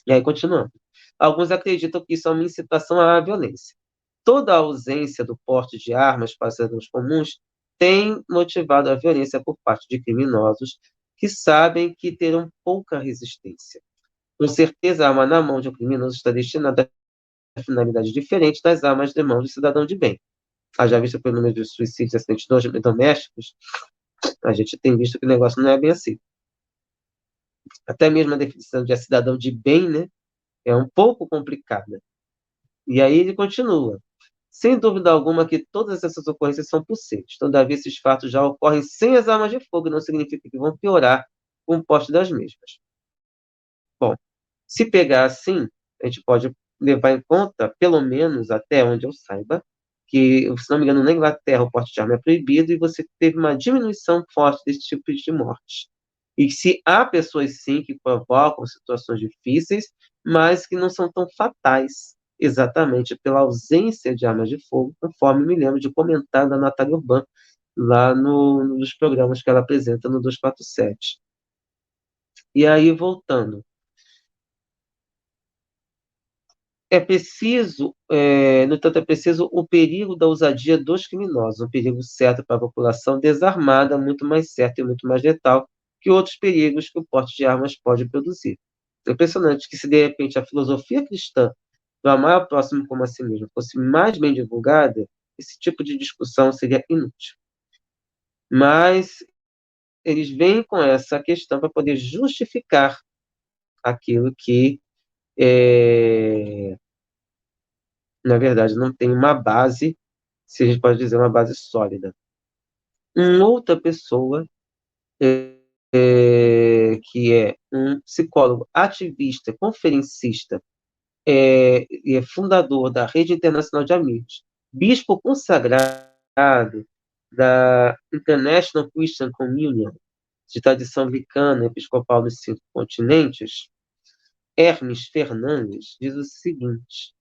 E aí, continuando. Alguns acreditam que isso é uma incitação à violência. Toda a ausência do porte de armas para cidadãos comuns tem motivado a violência por parte de criminosos que sabem que terão pouca resistência. Com certeza, a arma na mão de um criminoso está destinada a finalidades diferentes das armas de mão de cidadão de bem. Já visto pelo número de suicídios e acidentes domésticos, a gente tem visto que o negócio não é bem assim. Até mesmo a definição de cidadão de bem, né, é um pouco complicada. E aí ele continua. Sem dúvida alguma que todas essas ocorrências são possíveis. Todavia, esses fatos já ocorrem sem as armas de fogo, não significa que vão piorar com o porte das mesmas. Bom, se pegar assim, a gente pode levar em conta, pelo menos até onde eu saiba, que, se não me engano, na Inglaterra o porte de arma é proibido e você teve uma diminuição forte desse tipo de morte. E se há pessoas, sim, que provocam situações difíceis, mas que não são tão fatais, exatamente pela ausência de armas de fogo, conforme me lembro de comentar da Natália Urbano, lá nos programas que ela apresenta no 247. E aí, voltando, no entanto, é preciso o perigo da ousadia dos criminosos, um perigo certo para a população desarmada, muito mais certo e muito mais letal que outros perigos que o porte de armas pode produzir. É impressionante que se, de repente, a filosofia cristã do amar ao próximo como a si mesmo fosse mais bem divulgada, esse tipo de discussão seria inútil. Mas eles vêm com essa questão para poder justificar aquilo que na verdade, não tem uma base, se a gente pode dizer, uma base sólida. Uma outra pessoa, que é um psicólogo ativista, conferencista, e é fundador da Rede Internacional de Amigos, bispo consagrado da International Christian Communion, de tradição anglicana episcopal dos 5 continentes, Hermes Fernandes, diz o seguinte,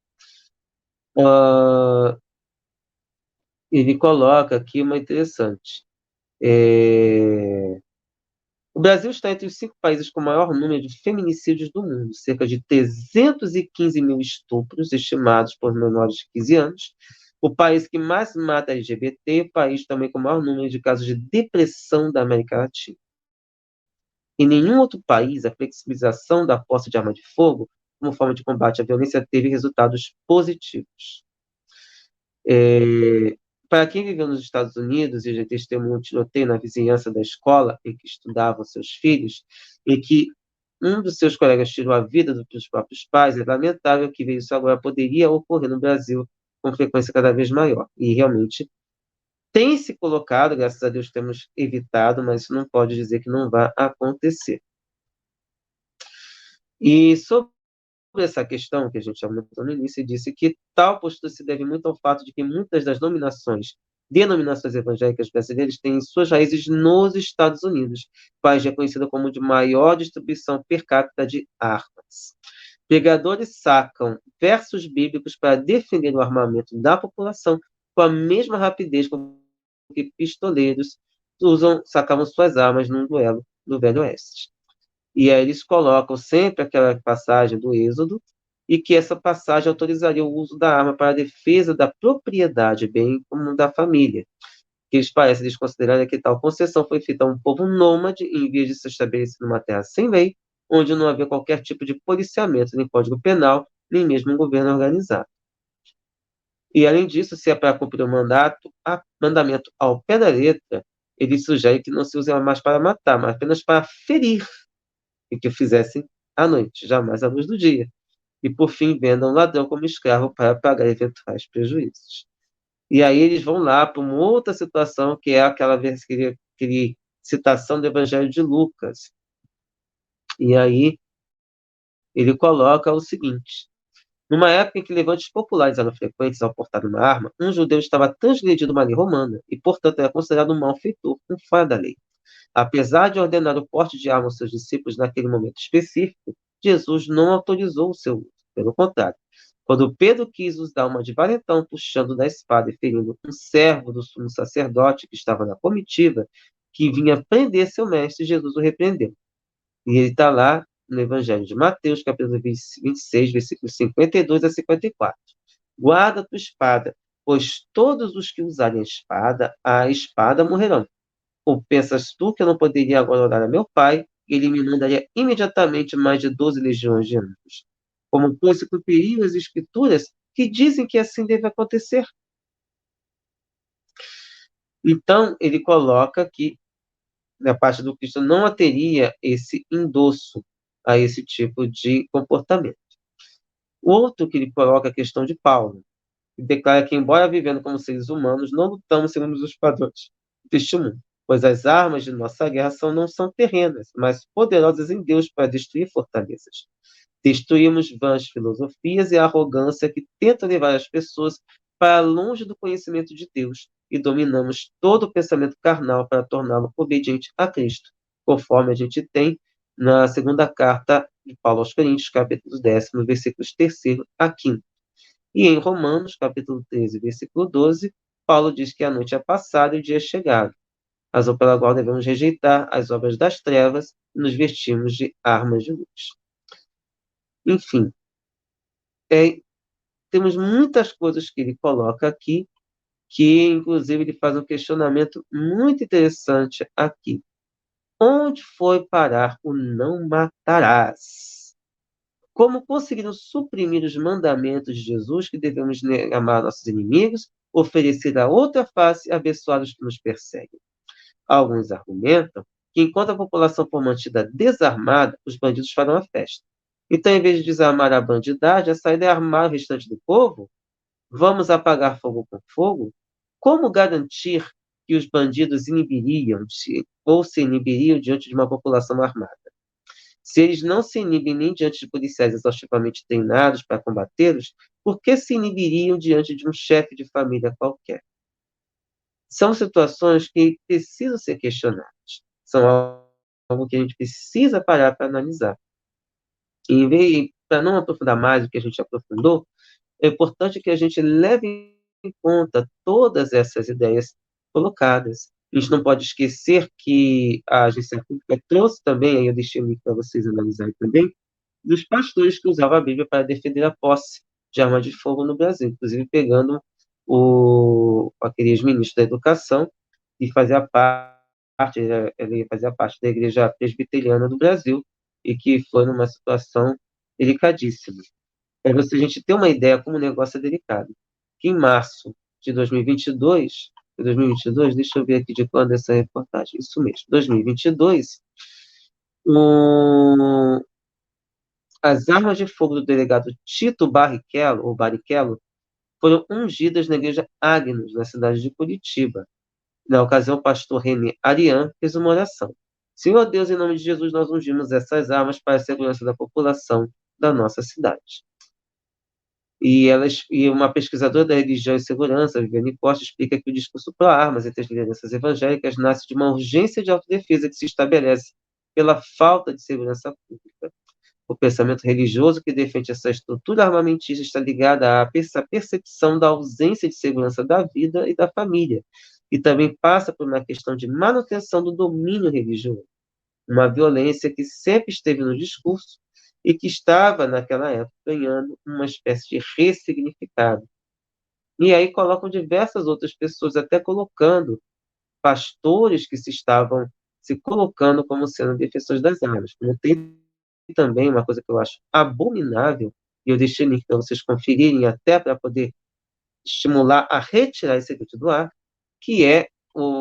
ele coloca aqui uma interessante. O Brasil está entre os 5 países com maior número de feminicídios do mundo, cerca de 315 mil estupros estimados por menores de 15 anos. O país que mais mata LGBT, o país também com o maior número de casos de depressão da América Latina. Em nenhum outro país, a flexibilização da posse de arma de fogo como forma de combate à violência teve resultados positivos. Para quem viveu nos Estados Unidos e já testemunhou um tiroteio na vizinhança da escola em que estudavam seus filhos, e que um dos seus colegas tirou a vida dos próprios pais, é lamentável que isso agora poderia ocorrer no Brasil com frequência cada vez maior. E realmente tem se colocado, graças a Deus temos evitado, mas isso não pode dizer que não vai acontecer. E sobre essa questão que a gente apontou no início, disse que tal postura se deve muito ao fato de que muitas das denominações evangélicas brasileiras têm suas raízes nos Estados Unidos, país reconhecido como de maior distribuição per capita de armas. Pregadores sacam versos bíblicos para defender o armamento da população com a mesma rapidez com que pistoleiros sacavam suas armas num duelo do Velho Oeste. E aí eles colocam sempre aquela passagem do Êxodo, e que essa passagem autorizaria o uso da arma para a defesa da propriedade, bem como da família. Que eles parecem desconsiderar que tal concessão foi feita a um povo nômade, em vez de se estabelecer numa terra sem lei, onde não havia qualquer tipo de policiamento, nem código penal, nem mesmo um governo organizado. E, além disso, se é para cumprir o mandamento ao pé da letra, ele sugere que não se use mais para matar, mas apenas para ferir, e que o fizessem à noite, jamais à luz do dia. E, por fim, vendam o ladrão como escravo para pagar eventuais prejuízos. E aí eles vão lá para uma outra situação, que é aquele citação do Evangelho de Lucas. E aí ele coloca o seguinte: numa época em que levantes populares eram frequentes ao portar uma arma, um judeu estava transgredindo uma lei romana e, portanto, era considerado um malfeitor, um fora da lei. Apesar de ordenar o porte de arma aos seus discípulos naquele momento específico, Jesus não autorizou o seu uso. Pelo contrário, quando Pedro quis usar uma de valentão, puxando da espada e ferindo um servo do sumo sacerdote que estava na comitiva, que vinha prender seu mestre, Jesus o repreendeu. E ele está lá no Evangelho de Mateus, capítulo 26, versículos 52 a 54. Guarda tua espada, pois todos os que usarem a espada morrerão. Ou pensas tu que eu não poderia agora orar a meu pai, e ele me mandaria imediatamente mais de 12 legiões de anjos? Como, pois, se cumpririam as escrituras que dizem que assim deve acontecer? Então, ele coloca que, na parte do Cristo, não teria esse endosso a esse tipo de comportamento. O outro que ele coloca é a questão de Paulo, que declara que, embora vivendo como seres humanos, não lutamos segundo os padrões deste mundo, pois as armas de nossa guerra não são terrenas, mas poderosas em Deus para destruir fortalezas. Destruímos vãs filosofias e a arrogância que tentam levar as pessoas para longe do conhecimento de Deus e dominamos todo o pensamento carnal para torná-lo obediente a Cristo, conforme a gente tem na segunda carta de Paulo aos Coríntios, capítulo 10, versículos 3º a 5º. E em Romanos, capítulo 13, versículo 12, Paulo diz que a noite é passada e o dia é chegado, razão pela qual devemos rejeitar as obras das trevas e nos vestirmos de armas de luz. Enfim, temos muitas coisas que ele coloca aqui, que inclusive ele faz um questionamento muito interessante aqui. Onde foi parar o não matarás? Como conseguimos suprimir os mandamentos de Jesus, que devemos amar nossos inimigos, oferecer a outra face e abençoar os que nos perseguem? Alguns argumentam que, enquanto a população for mantida desarmada, os bandidos farão a festa. Então, em vez de desarmar a bandidagem, a saída é armar o restante do povo? Vamos apagar fogo com fogo? Como garantir que os bandidos se inibiriam diante de uma população armada? Se eles não se inibem nem diante de policiais exaustivamente treinados para combatê-los, por que se inibiriam diante de um chefe de família qualquer? São situações que precisam ser questionadas. São algo que a gente precisa parar para analisar. E para não aprofundar mais o que a gente aprofundou, é importante que a gente leve em conta todas essas ideias colocadas. A gente não pode esquecer que a agência pública trouxe também, aí eu deixei o link para vocês analisarem também, dos pastores que usavam a Bíblia para defender a posse de arma de fogo no Brasil, inclusive pegando aquele ex-ministro da Educação e ele fazia parte da Igreja Presbiteriana do Brasil e que foi numa situação delicadíssima. Para a gente ter uma ideia como o negócio é delicado. Que em março de 2022, deixa eu ver aqui de quando é essa reportagem, isso mesmo, 2022, as armas de fogo do delegado Tito Barrichello, ou Barrichello, foram ungidas na igreja Agnus, na cidade de Curitiba. Na ocasião, o pastor René Arian fez uma oração. Senhor Deus, em nome de Jesus, nós ungimos essas armas para a segurança da população da nossa cidade. E uma pesquisadora da religião e segurança, Viviane Costa, explica que o discurso pró-armas entre as lideranças evangélicas nasce de uma urgência de autodefesa que se estabelece pela falta de segurança pública. O pensamento religioso que defende essa estrutura armamentista está ligado à essa percepção da ausência de segurança da vida e da família, e também passa por uma questão de manutenção do domínio religioso, uma violência que sempre esteve no discurso e que estava, naquela época, ganhando uma espécie de ressignificado. E aí colocam diversas outras pessoas, até colocando pastores que se estavam se colocando como sendo defensores das armas. Como tem também uma coisa que eu acho abominável, e eu deixei o link para vocês conferirem, até para poder estimular a retirar esse vídeo do ar, que é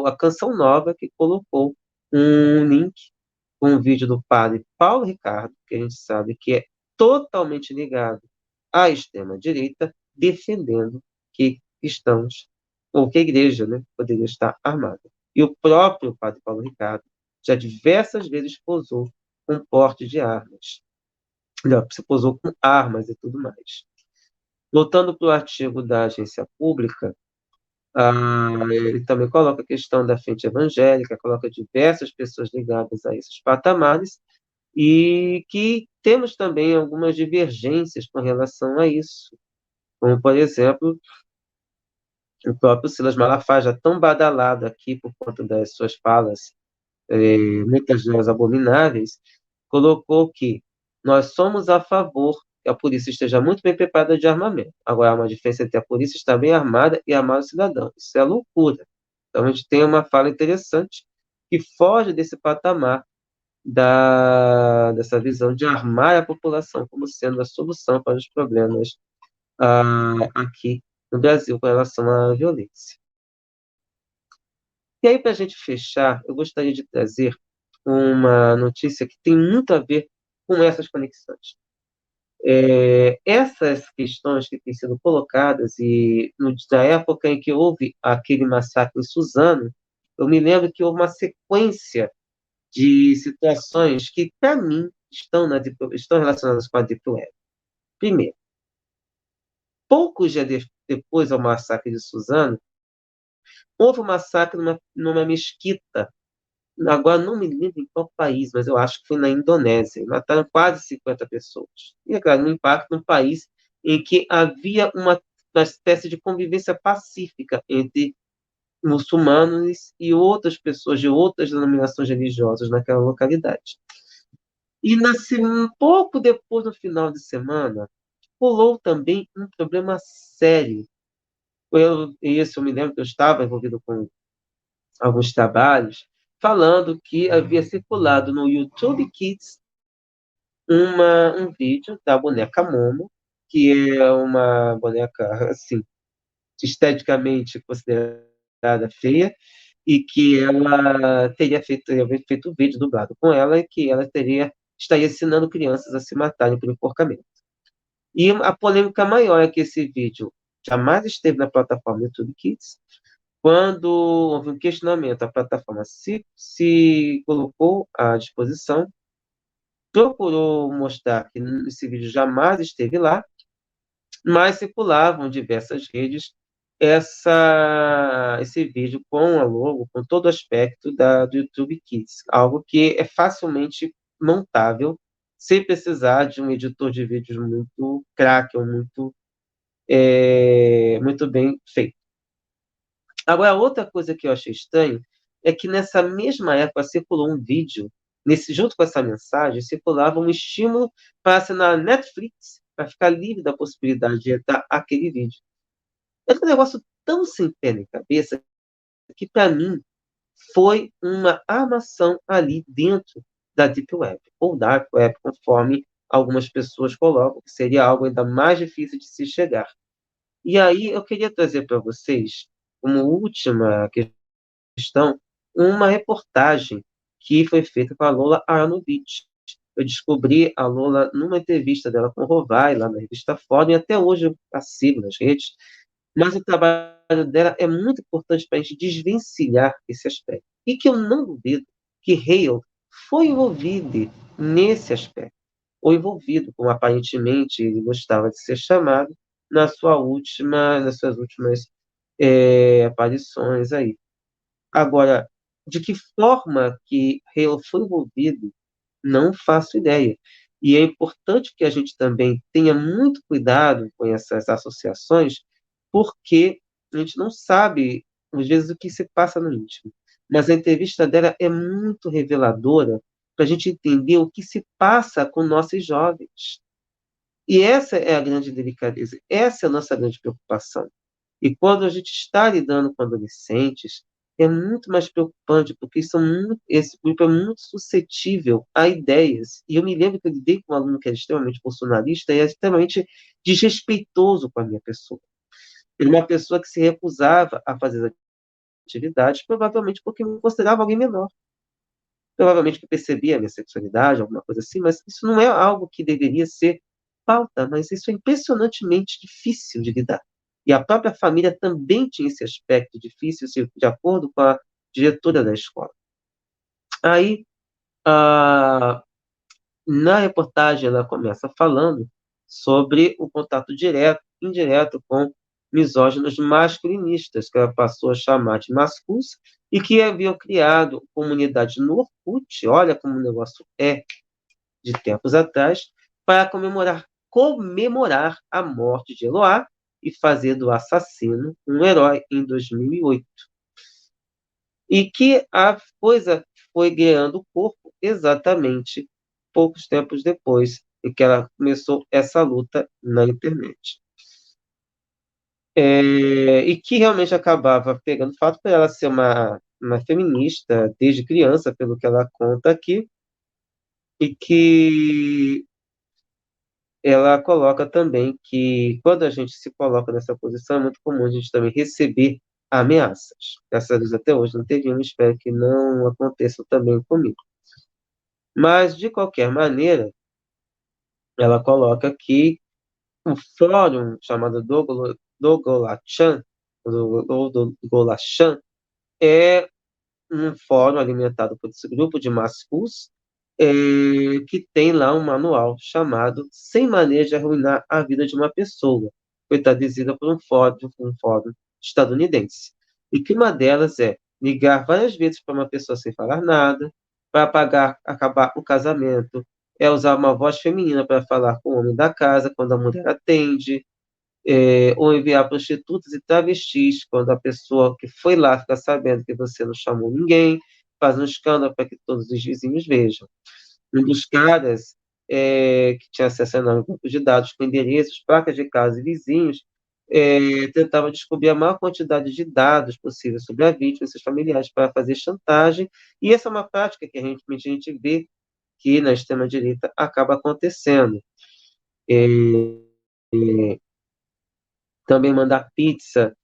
a Canção Nova, que colocou um link com um vídeo do padre Paulo Ricardo, que a gente sabe que é totalmente ligado à extrema-direita, defendendo que cristãos, ou que a igreja, né, poderia estar armada. E o próprio padre Paulo Ricardo já diversas vezes posou com porte de armas. Não, se posou com armas e tudo mais. Voltando para o artigo da agência pública, ele também coloca a questão da frente evangélica, coloca diversas pessoas ligadas a esses patamares, e que temos também algumas divergências com relação a isso, como, por exemplo, o próprio Silas Malafaia, já tão badalado aqui por conta das suas falas, muitas delas abomináveis, colocou que nós somos a favor que a polícia esteja muito bem preparada de armamento. Agora, há uma diferença entre a polícia estar bem armada e armar o cidadão. Isso é loucura. Então, a gente tem uma fala interessante que foge desse patamar dessa visão de armar a população como sendo a solução para os problemas aqui no Brasil com relação à violência. E aí, para a gente fechar, eu gostaria de trazer uma notícia que tem muito a ver com essas conexões. Essas questões que têm sido colocadas, e na época em que houve aquele massacre em Suzano, eu me lembro que houve uma sequência de situações que, para mim, estão relacionadas com a Deep Web. Primeiro, poucos dias depois ao massacre de Suzano, houve um massacre numa mesquita. Agora não me lembro em qual país, mas eu acho que foi na Indonésia. Mataram quase 50 pessoas. E, é claro, um impacto num país em que havia uma espécie de convivência pacífica entre muçulmanos e outras pessoas de outras denominações religiosas naquela localidade. E um pouco depois, no final de semana, rolou também um problema sério. Eu me lembro que eu estava envolvido com alguns trabalhos, falando que havia circulado no YouTube Kids um vídeo da boneca Momo, que é uma boneca, assim, esteticamente considerada feia, e que ela teria feito um vídeo dublado com ela, e que ela estaria ensinando crianças a se matarem por enforcamento. E a polêmica maior é que esse vídeo jamais esteve na plataforma YouTube Kids. Quando houve um questionamento, a plataforma se colocou à disposição, procurou mostrar que esse vídeo jamais esteve lá, mas circulavam em diversas redes esse vídeo com a logo, com todo o aspecto do YouTube Kids, algo que é facilmente montável, sem precisar de um editor de vídeos muito craque ou muito bem feito. Agora, outra coisa que eu achei estranho é que nessa mesma época circulou um vídeo, junto com essa mensagem, circulava um estímulo para assinar a Netflix, para ficar livre da possibilidade de entrar aquele vídeo. É um negócio tão sem pé nem cabeça que, para mim, foi uma armação ali dentro da Deep Web, ou Dark Web, conforme algumas pessoas colocam, que seria algo ainda mais difícil de se chegar. E aí eu queria trazer para vocês, como última questão, uma reportagem que foi feita com a Lola Aronovitch. Eu descobri a Lola numa entrevista dela com o Rovai, lá na revista Fórum, e até hoje eu a sigo nas redes, mas o trabalho dela é muito importante para a gente desvencilhar esse aspecto. E que eu não duvido que Hale foi envolvido nesse aspecto. ou envolvido, como aparentemente ele gostava de ser chamado, nas suas últimas aparições aí. Agora, de que forma que Hale foi envolvido, não faço ideia. E é importante que a gente também tenha muito cuidado com essas associações, porque a gente não sabe, às vezes, o que se passa no íntimo. Mas a entrevista dela é muito reveladora para a gente entender o que se passa com nossos jovens. E essa é a grande delicadeza, essa é a nossa grande preocupação. E quando a gente está lidando com adolescentes, é muito mais preocupante, porque esse grupo é muito suscetível a ideias. E eu me lembro que eu lidei com um aluno que era extremamente bolsonarista e era extremamente desrespeitoso com a minha pessoa. Ele era uma pessoa que se recusava a fazer as atividades, provavelmente porque me considerava alguém menor. Provavelmente que percebia a minha sexualidade, alguma coisa assim, mas isso não é algo que deveria ser pauta, mas isso é impressionantemente difícil de lidar. E a própria família também tinha esse aspecto difícil, de acordo com a diretora da escola. Aí, ah, na reportagem, ela começa falando sobre o contato direto, indireto com misóginos masculinistas, que ela passou a chamar de mascus, e que haviam criado comunidade no Orkut, olha como o negócio é de tempos atrás, para comemorar a morte de Eloá e fazer do assassino um herói em 2008. E que a coisa foi ganhando corpo exatamente poucos tempos depois em que ela começou essa luta na internet. E que realmente acabava pegando fato por ela ser uma feminista desde criança, pelo que ela conta aqui, e que ela coloca também que quando a gente se coloca nessa posição, é muito comum a gente também receber ameaças. Graças a Deus até hoje não teve um, espero que não aconteça também comigo. Mas, de qualquer maneira, ela coloca que um fórum chamado Dogolachan, ou Dogolachan, é um fórum alimentado por esse grupo de mascus, que tem lá um manual chamado Sem Maneira de Arruinar a Vida de uma Pessoa. Foi traduzida por um fórum estadunidense. E que uma delas é ligar várias vezes para uma pessoa sem falar nada, para acabar o casamento, é usar uma voz feminina para falar com o homem da casa quando a mulher atende, ou enviar prostitutas e travestis, quando a pessoa que foi lá fica sabendo que você não chamou ninguém, faz um escândalo para que todos os vizinhos vejam. Um dos caras que tinha acesso a enorme grupo de dados com endereços, placas de casa e vizinhos, tentava descobrir a maior quantidade de dados possíveis sobre a vítima e seus familiares para fazer chantagem, e essa é uma prática que a gente vê que na extrema-direita acaba acontecendo. É, Também mandar pizza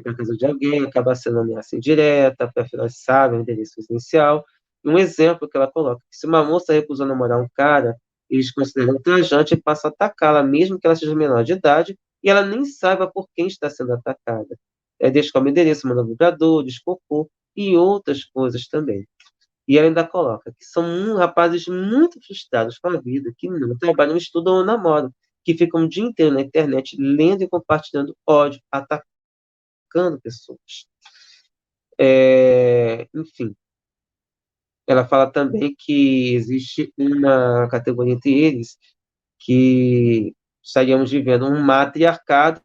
para casa de alguém acaba sendo ameaça indireta, para financiar o endereço residencial. Um exemplo que ela coloca, que se uma moça recusou namorar um cara, eles consideram ultrajante e passam a atacá-la, mesmo que ela seja menor de idade, e ela nem saiba por quem está sendo atacada. Descobre o endereço, manda vibradores, cocô e outras coisas também. E ela ainda coloca que são rapazes muito frustrados com a vida, que não trabalham, estudam ou namoram, que ficam o dia inteiro na internet lendo e compartilhando ódio, atacando pessoas. Enfim, ela fala também que existe uma categoria entre eles que estaríamos vivendo um matriarcado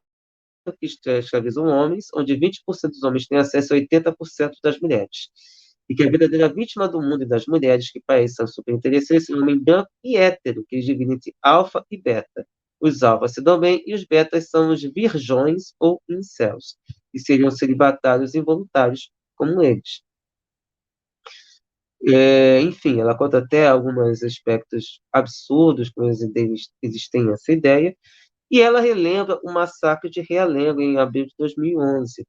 que escravizam homens, onde 20% dos homens têm acesso a 80% das mulheres. E que a verdadeira vítima do mundo e das mulheres, que parecem são super interessantes, é um homem branco e hétero, que eles dividem entre alfa e beta. Os alfas se dão bem e os betas são os virgões ou incels, que seriam celibatários involuntários, como eles. Enfim, ela conta até alguns aspectos absurdos que eles têm essa ideia, e ela relembra o massacre de Realengo em abril de 2011,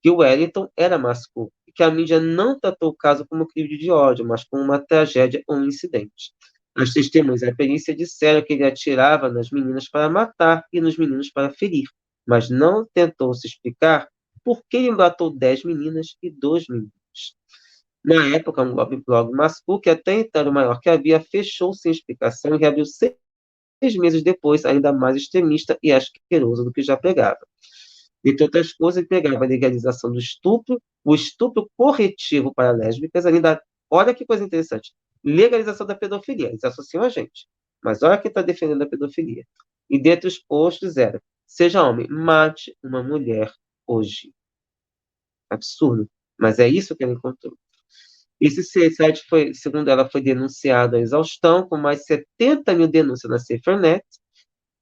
que o Wellington era masculino, e que a mídia não tratou o caso como crime de ódio, mas como uma tragédia ou um incidente. As testemunhas da perícia disseram que ele atirava nas meninas para matar e nos meninos para ferir, mas não tentou se explicar por que ele matou 10 meninas e 2 meninos. Na época, um blog Mascu, que até então era o maior que havia, fechou sem explicação e reabriu 6 meses depois, ainda mais extremista e asqueroso do que já pregava. Entre outras coisas, ele pregava a legalização do estupro, o estupro corretivo para lésbicas, ainda, olha que coisa interessante, legalização da pedofilia, eles associam a gente, mas olha quem está defendendo a pedofilia. E dentre os postos era, seja homem, mate uma mulher hoje. Absurdo, mas é isso que ele encontrou. Esse site foi, segundo ela, foi denunciado à exaustão, com mais 70 mil denúncias na SaferNet,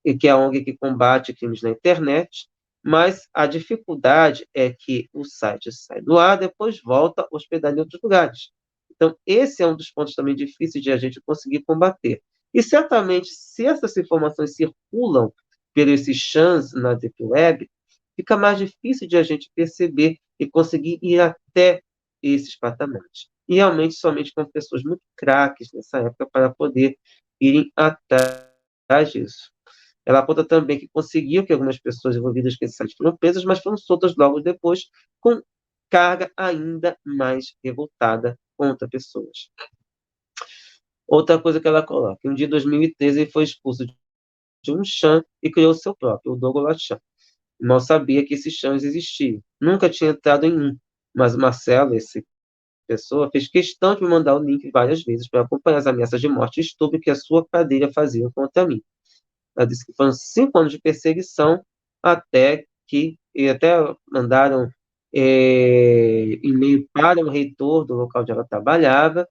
e que é a ONG que combate crimes na internet, mas a dificuldade é que o site sai do ar, depois volta a hospedar em outros lugares. Então, esse é um dos pontos também difíceis de a gente conseguir combater. E certamente, se essas informações circulam por esses chans na Deep Web, fica mais difícil de a gente perceber e conseguir ir até esses patamares. E realmente somente com pessoas muito craques nessa época para poder irem atrás disso. Ela aponta também que conseguiu que algumas pessoas envolvidas com esse site foram presas, mas foram soltas logo depois, com carga ainda mais revoltada contra pessoas. Outra coisa que ela coloca, em um dia de 2013 ele foi expulso de um chan e criou seu próprio, o Douglas Chan. Mal sabia que esses chãs existiam. Nunca tinha entrado em um, mas o Marcelo, esse pessoa, fez questão de me mandar o link várias vezes para acompanhar as ameaças de morte e estupro que a sua cadeira fazia contra mim. Ela disse que foram 5 anos de perseguição e até mandaram e-mail para o reitor do local onde ela trabalhava,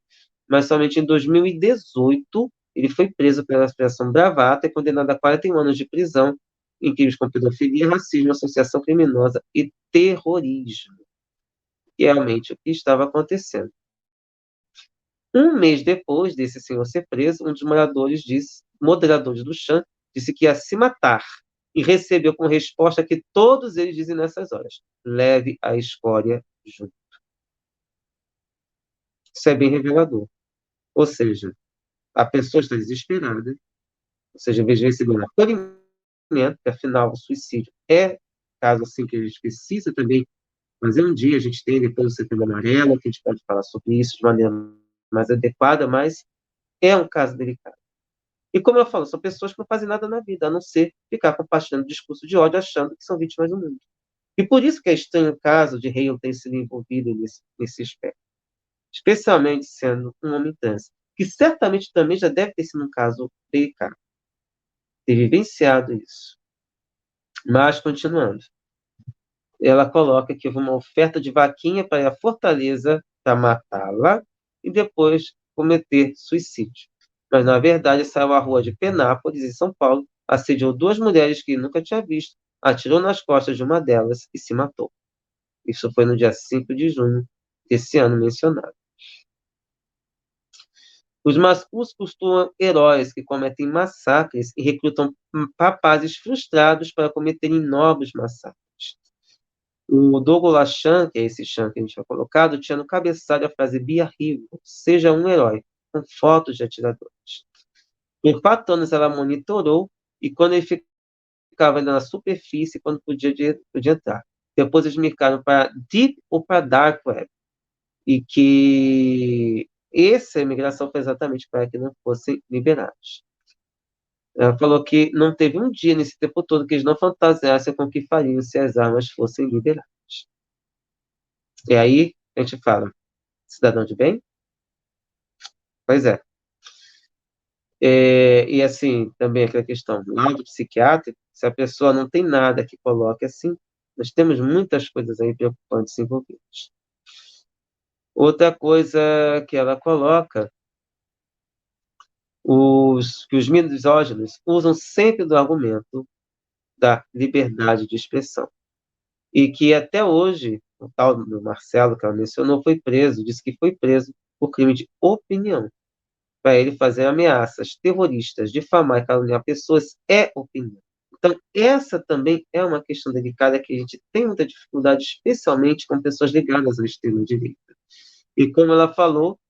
mas somente em 2018 ele foi preso pela Operação Bravata e condenado a 41 anos de prisão em crimes com pedofilia, racismo, associação criminosa e terrorismo. E realmente o que estava acontecendo. Um mês depois desse senhor ser preso, um dos moderadores do Chan disse que ia se matar e recebeu como resposta que todos eles dizem nessas horas: leve a escória junto. Isso é bem revelador. Ou seja, a pessoa está desesperada, ou seja, em vez de receber um acolhimento, que afinal o suicídio é caso assim que a gente precisa também fazer um dia, a gente tem depois do Setembro Amarelo, que a gente pode falar sobre isso de maneira mais adequada, mas é um caso delicado. E como eu falo, são pessoas que não fazem nada na vida, a não ser ficar compartilhando discurso de ódio, achando que são vítimas do mundo. E por isso que é estranho o caso de Hale ter sido envolvido nesse aspecto, especialmente sendo um homem trans, que certamente também já deve ter sido um caso delicado, ter vivenciado isso. Mas, continuando, ela coloca que houve uma oferta de vaquinha para ir à fortaleza para matá-la e depois cometer suicídio. Mas, na verdade, saiu à rua de Penápolis, em São Paulo, assediou 2 mulheres que nunca tinha visto, atirou nas costas de uma delas e se matou. Isso foi no dia 5 de junho desse ano mencionado. Os masculos costumam heróis que cometem massacres e recrutam rapazes frustrados para cometerem novos massacres. O Douglas Chan, que é esse Chan que a gente tinha colocado, tinha no cabeçalho a frase Be a Hero, seja um herói, com fotos de atiradores. Por 4 anos ela monitorou e quando ele ficava ainda na superfície, quando podia entrar. Depois eles migraram para Deep ou para Dark Web. E que essa migração foi exatamente para que não fossem liberados. Ela falou que não teve um dia nesse tempo todo que eles não fantasiassem com o que fariam se as armas fossem liberadas. E aí a gente fala, cidadão de bem? Pois é. E assim, também aquela questão, laudo psiquiátrico, se a pessoa não tem nada que coloque assim, nós temos muitas coisas aí preocupantes envolvidas. Outra coisa que ela coloca, que os misóginos usam sempre do argumento da liberdade de expressão. E que até hoje, o tal do Marcelo, que ela mencionou, foi preso, disse que foi preso por crime de opinião. Para ele fazer ameaças terroristas, difamar e caluniar pessoas, é opinião. Então, essa também é uma questão delicada que a gente tem muita dificuldade, especialmente com pessoas ligadas ao extremo-direita. E como ela falou,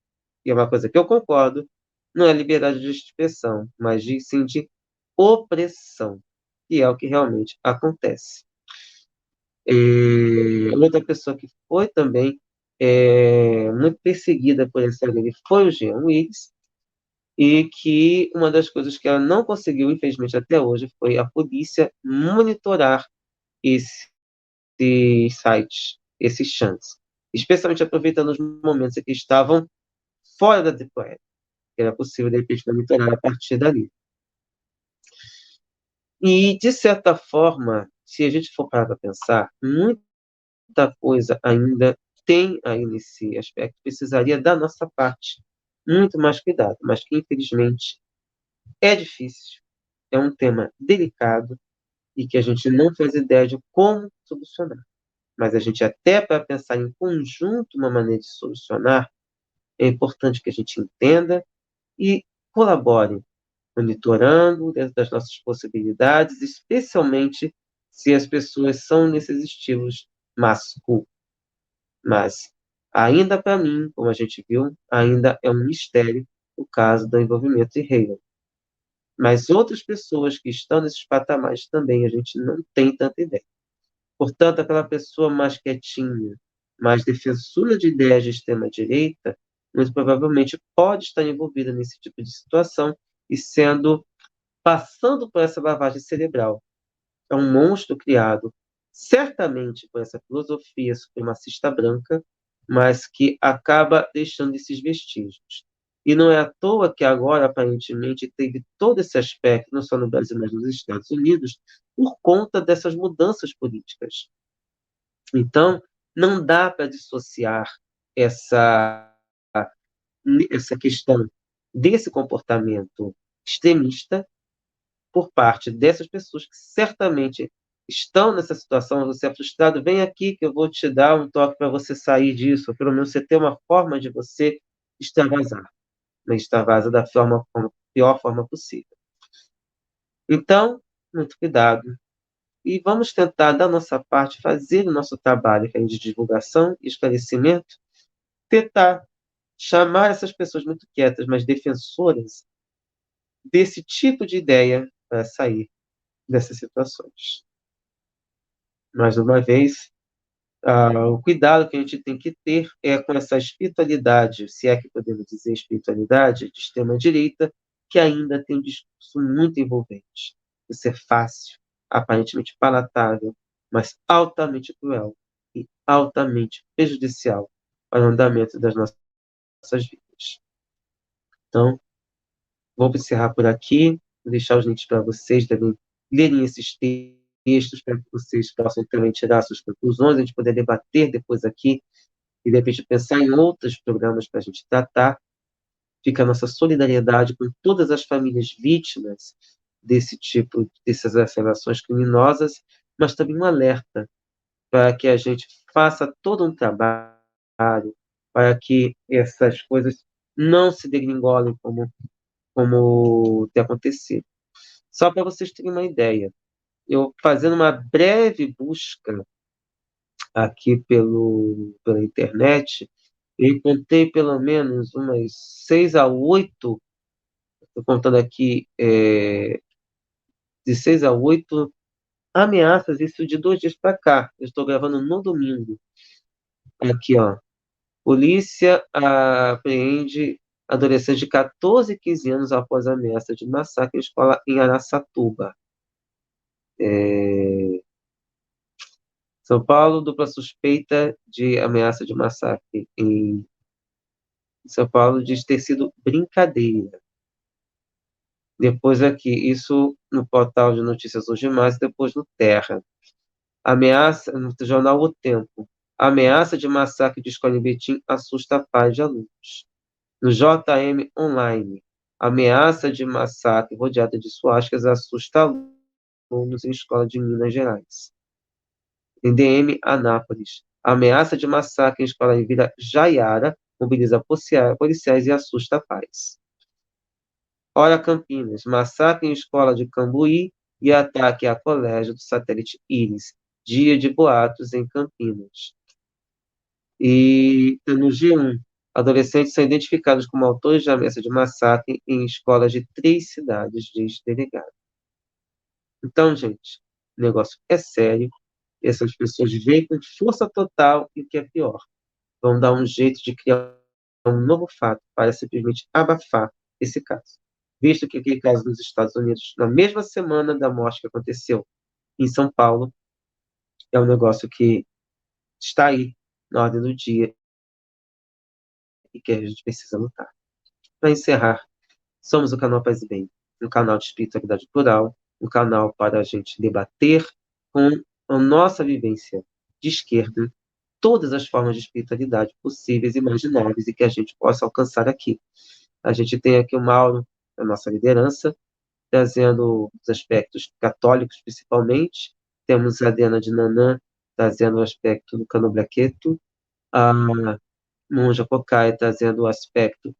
e é uma coisa que eu concordo, não é liberdade de expressão, mas sim de opressão, que é o que realmente acontece. Outra pessoa que foi também muito perseguida por essa gangue foi o Jean Willis, e que uma das coisas que ela não conseguiu, infelizmente até hoje, foi a polícia monitorar esses sites, esses chants, especialmente aproveitando os momentos em que estavam fora da Deep Web, que era possível, de repente, monitorar a partir dali. E, de certa forma, se a gente for parar para pensar, muita coisa ainda tem aí nesse aspecto, precisaria da nossa parte muito mais cuidado, mas que, infelizmente, é difícil, é um tema delicado e que a gente não faz ideia de como solucionar. Mas a gente, até para pensar em conjunto uma maneira de solucionar, é importante que a gente entenda e colabore, monitorando dentro das nossas possibilidades, especialmente se as pessoas são nesses estilos masculino. Mas, ainda para mim, como a gente viu, ainda é um mistério o caso do envolvimento de Halo. Mas outras pessoas que estão nesses patamares também a gente não tem tanta ideia. Portanto, aquela pessoa mais quietinha, mais defensora de ideias de extrema-direita, muito provavelmente pode estar envolvida nesse tipo de situação e passando por essa lavagem cerebral. É um monstro criado, certamente por essa filosofia supremacista branca, mas que acaba deixando esses vestígios. E não é à toa que agora, aparentemente, teve todo esse aspecto, não só no Brasil, mas nos Estados Unidos, por conta dessas mudanças políticas. Então, não dá para dissociar essa, essa questão desse comportamento extremista por parte dessas pessoas que certamente estão nessa situação, você é frustrado, vem aqui que eu vou te dar um toque para você sair disso, ou pelo menos você ter uma forma de você extravasar, mas extravasar da pior forma possível. Então, muito cuidado. E vamos tentar, da nossa parte, fazer o nosso trabalho que é de divulgação e esclarecimento, tentar chamar essas pessoas muito quietas, mas defensoras desse tipo de ideia para sair dessas situações. Mais uma vez, o cuidado que a gente tem que ter é com essa espiritualidade, se é que podemos dizer espiritualidade, de extrema-direita, que ainda tem um discurso muito envolvente. Isso é fácil, aparentemente palatável, mas altamente cruel e altamente prejudicial para o andamento das nossas vidas. Então, vou encerrar por aqui, vou deixar os links para vocês, devem lerem esses textos para que vocês possam também tirar suas conclusões, a gente poder debater depois aqui e, de repente, pensar em outros programas para a gente tratar. Fica a nossa solidariedade com todas as famílias vítimas desse tipo, dessas relações criminosas, mas também um alerta para que a gente faça todo um trabalho para que essas coisas não se degringolem como tem acontecido. Só para vocês terem uma ideia, eu fazendo uma breve busca aqui pela internet, eu encontrei pelo menos umas 6 a 8, estou contando aqui, de 6 a 8 ameaças, isso de 2 dias para cá. Eu estou gravando no domingo. Aqui, ó. Polícia apreende adolescente de 14 e 15 anos após ameaça de massacre em escola em Araçatuba. São Paulo, dupla suspeita de ameaça de massacre. Em São Paulo diz ter sido brincadeira. Depois aqui, isso no portal de notícias Hoje Mais, depois no Terra. Ameaça, no jornal O Tempo. Ameaça de massacre de escola em Betim assusta pais de alunos. No JM Online. Ameaça de massacre rodeada de suásticas assusta alunos em escola de Minas Gerais. Em DM Anápolis. Ameaça de massacre em escola em Vila Jaiara mobiliza policiais e assusta pais. Hora Campinas. Massacre em escola de Cambuí e ataque a colégio do satélite Íris. Dia de boatos em Campinas. E no G1, adolescentes são identificados como autores de ameaça de massacre em escolas de 3 cidades, diz delegado. Então, gente, o negócio é sério. Essas pessoas veem com força total e o que é pior, vão dar um jeito de criar um novo fato para simplesmente abafar esse caso. Visto que aquele caso nos Estados Unidos, na mesma semana da morte que aconteceu em São Paulo, é um negócio que está aí na ordem do dia e que a gente precisa lutar. Para encerrar, somos o canal Paz e Bem, um canal de espiritualidade plural, um canal para a gente debater com a nossa vivência de esquerda todas as formas de espiritualidade possíveis e imagináveis e que a gente possa alcançar aqui. A gente tem aqui o Mauro, a nossa liderança, trazendo os aspectos católicos, principalmente. Temos a Adena de Nanã, trazendo o aspecto do canoblaqueto. A Monja Kokai, trazendo o aspecto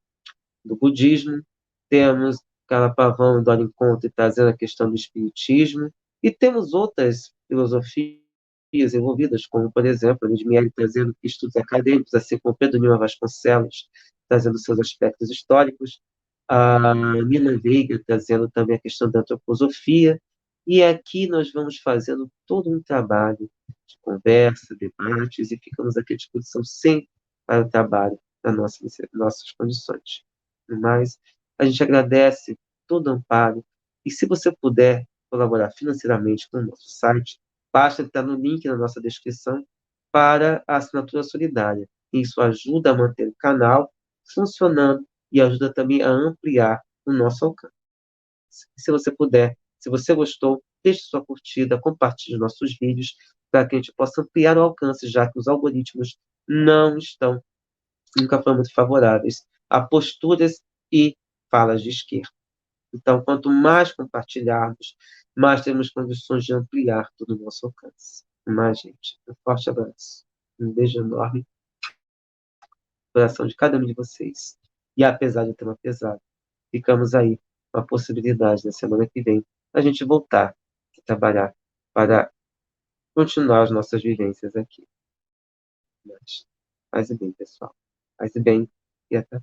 do budismo. Temos Calapavão e Dora Encontro, trazendo a questão do espiritismo. E temos outras filosofias envolvidas, como, por exemplo, a Ludmilla trazendo estudos acadêmicos, assim como Pedro Lima Vasconcelos, trazendo seus aspectos históricos, a Nina Veiga trazendo também a questão da antroposofia, e aqui nós vamos fazendo todo um trabalho de conversa, debates, e ficamos aqui à disposição sempre para o trabalho das nossas condições. Mas a gente agradece todo o amparo, e se você puder colaborar financeiramente com o nosso site, basta estar no link na nossa descrição para a assinatura solidária. Isso ajuda a manter o canal funcionando e ajuda também a ampliar o nosso alcance. Se você puder, se você gostou, deixe sua curtida, compartilhe nossos vídeos para que a gente possa ampliar o alcance, já que os algoritmos não estão, nunca foram muito favoráveis a posturas e falas de esquerda. Então, quanto mais compartilharmos, mais temos condições de ampliar todo o nosso alcance. Mais, gente, um forte abraço. Um beijo enorme no coração de cada um de vocês. E apesar de ter uma pesada, ficamos aí com a possibilidade, na semana que vem, a gente voltar a trabalhar para continuar as nossas vivências aqui. Mas, faz bem, pessoal. Faz bem e até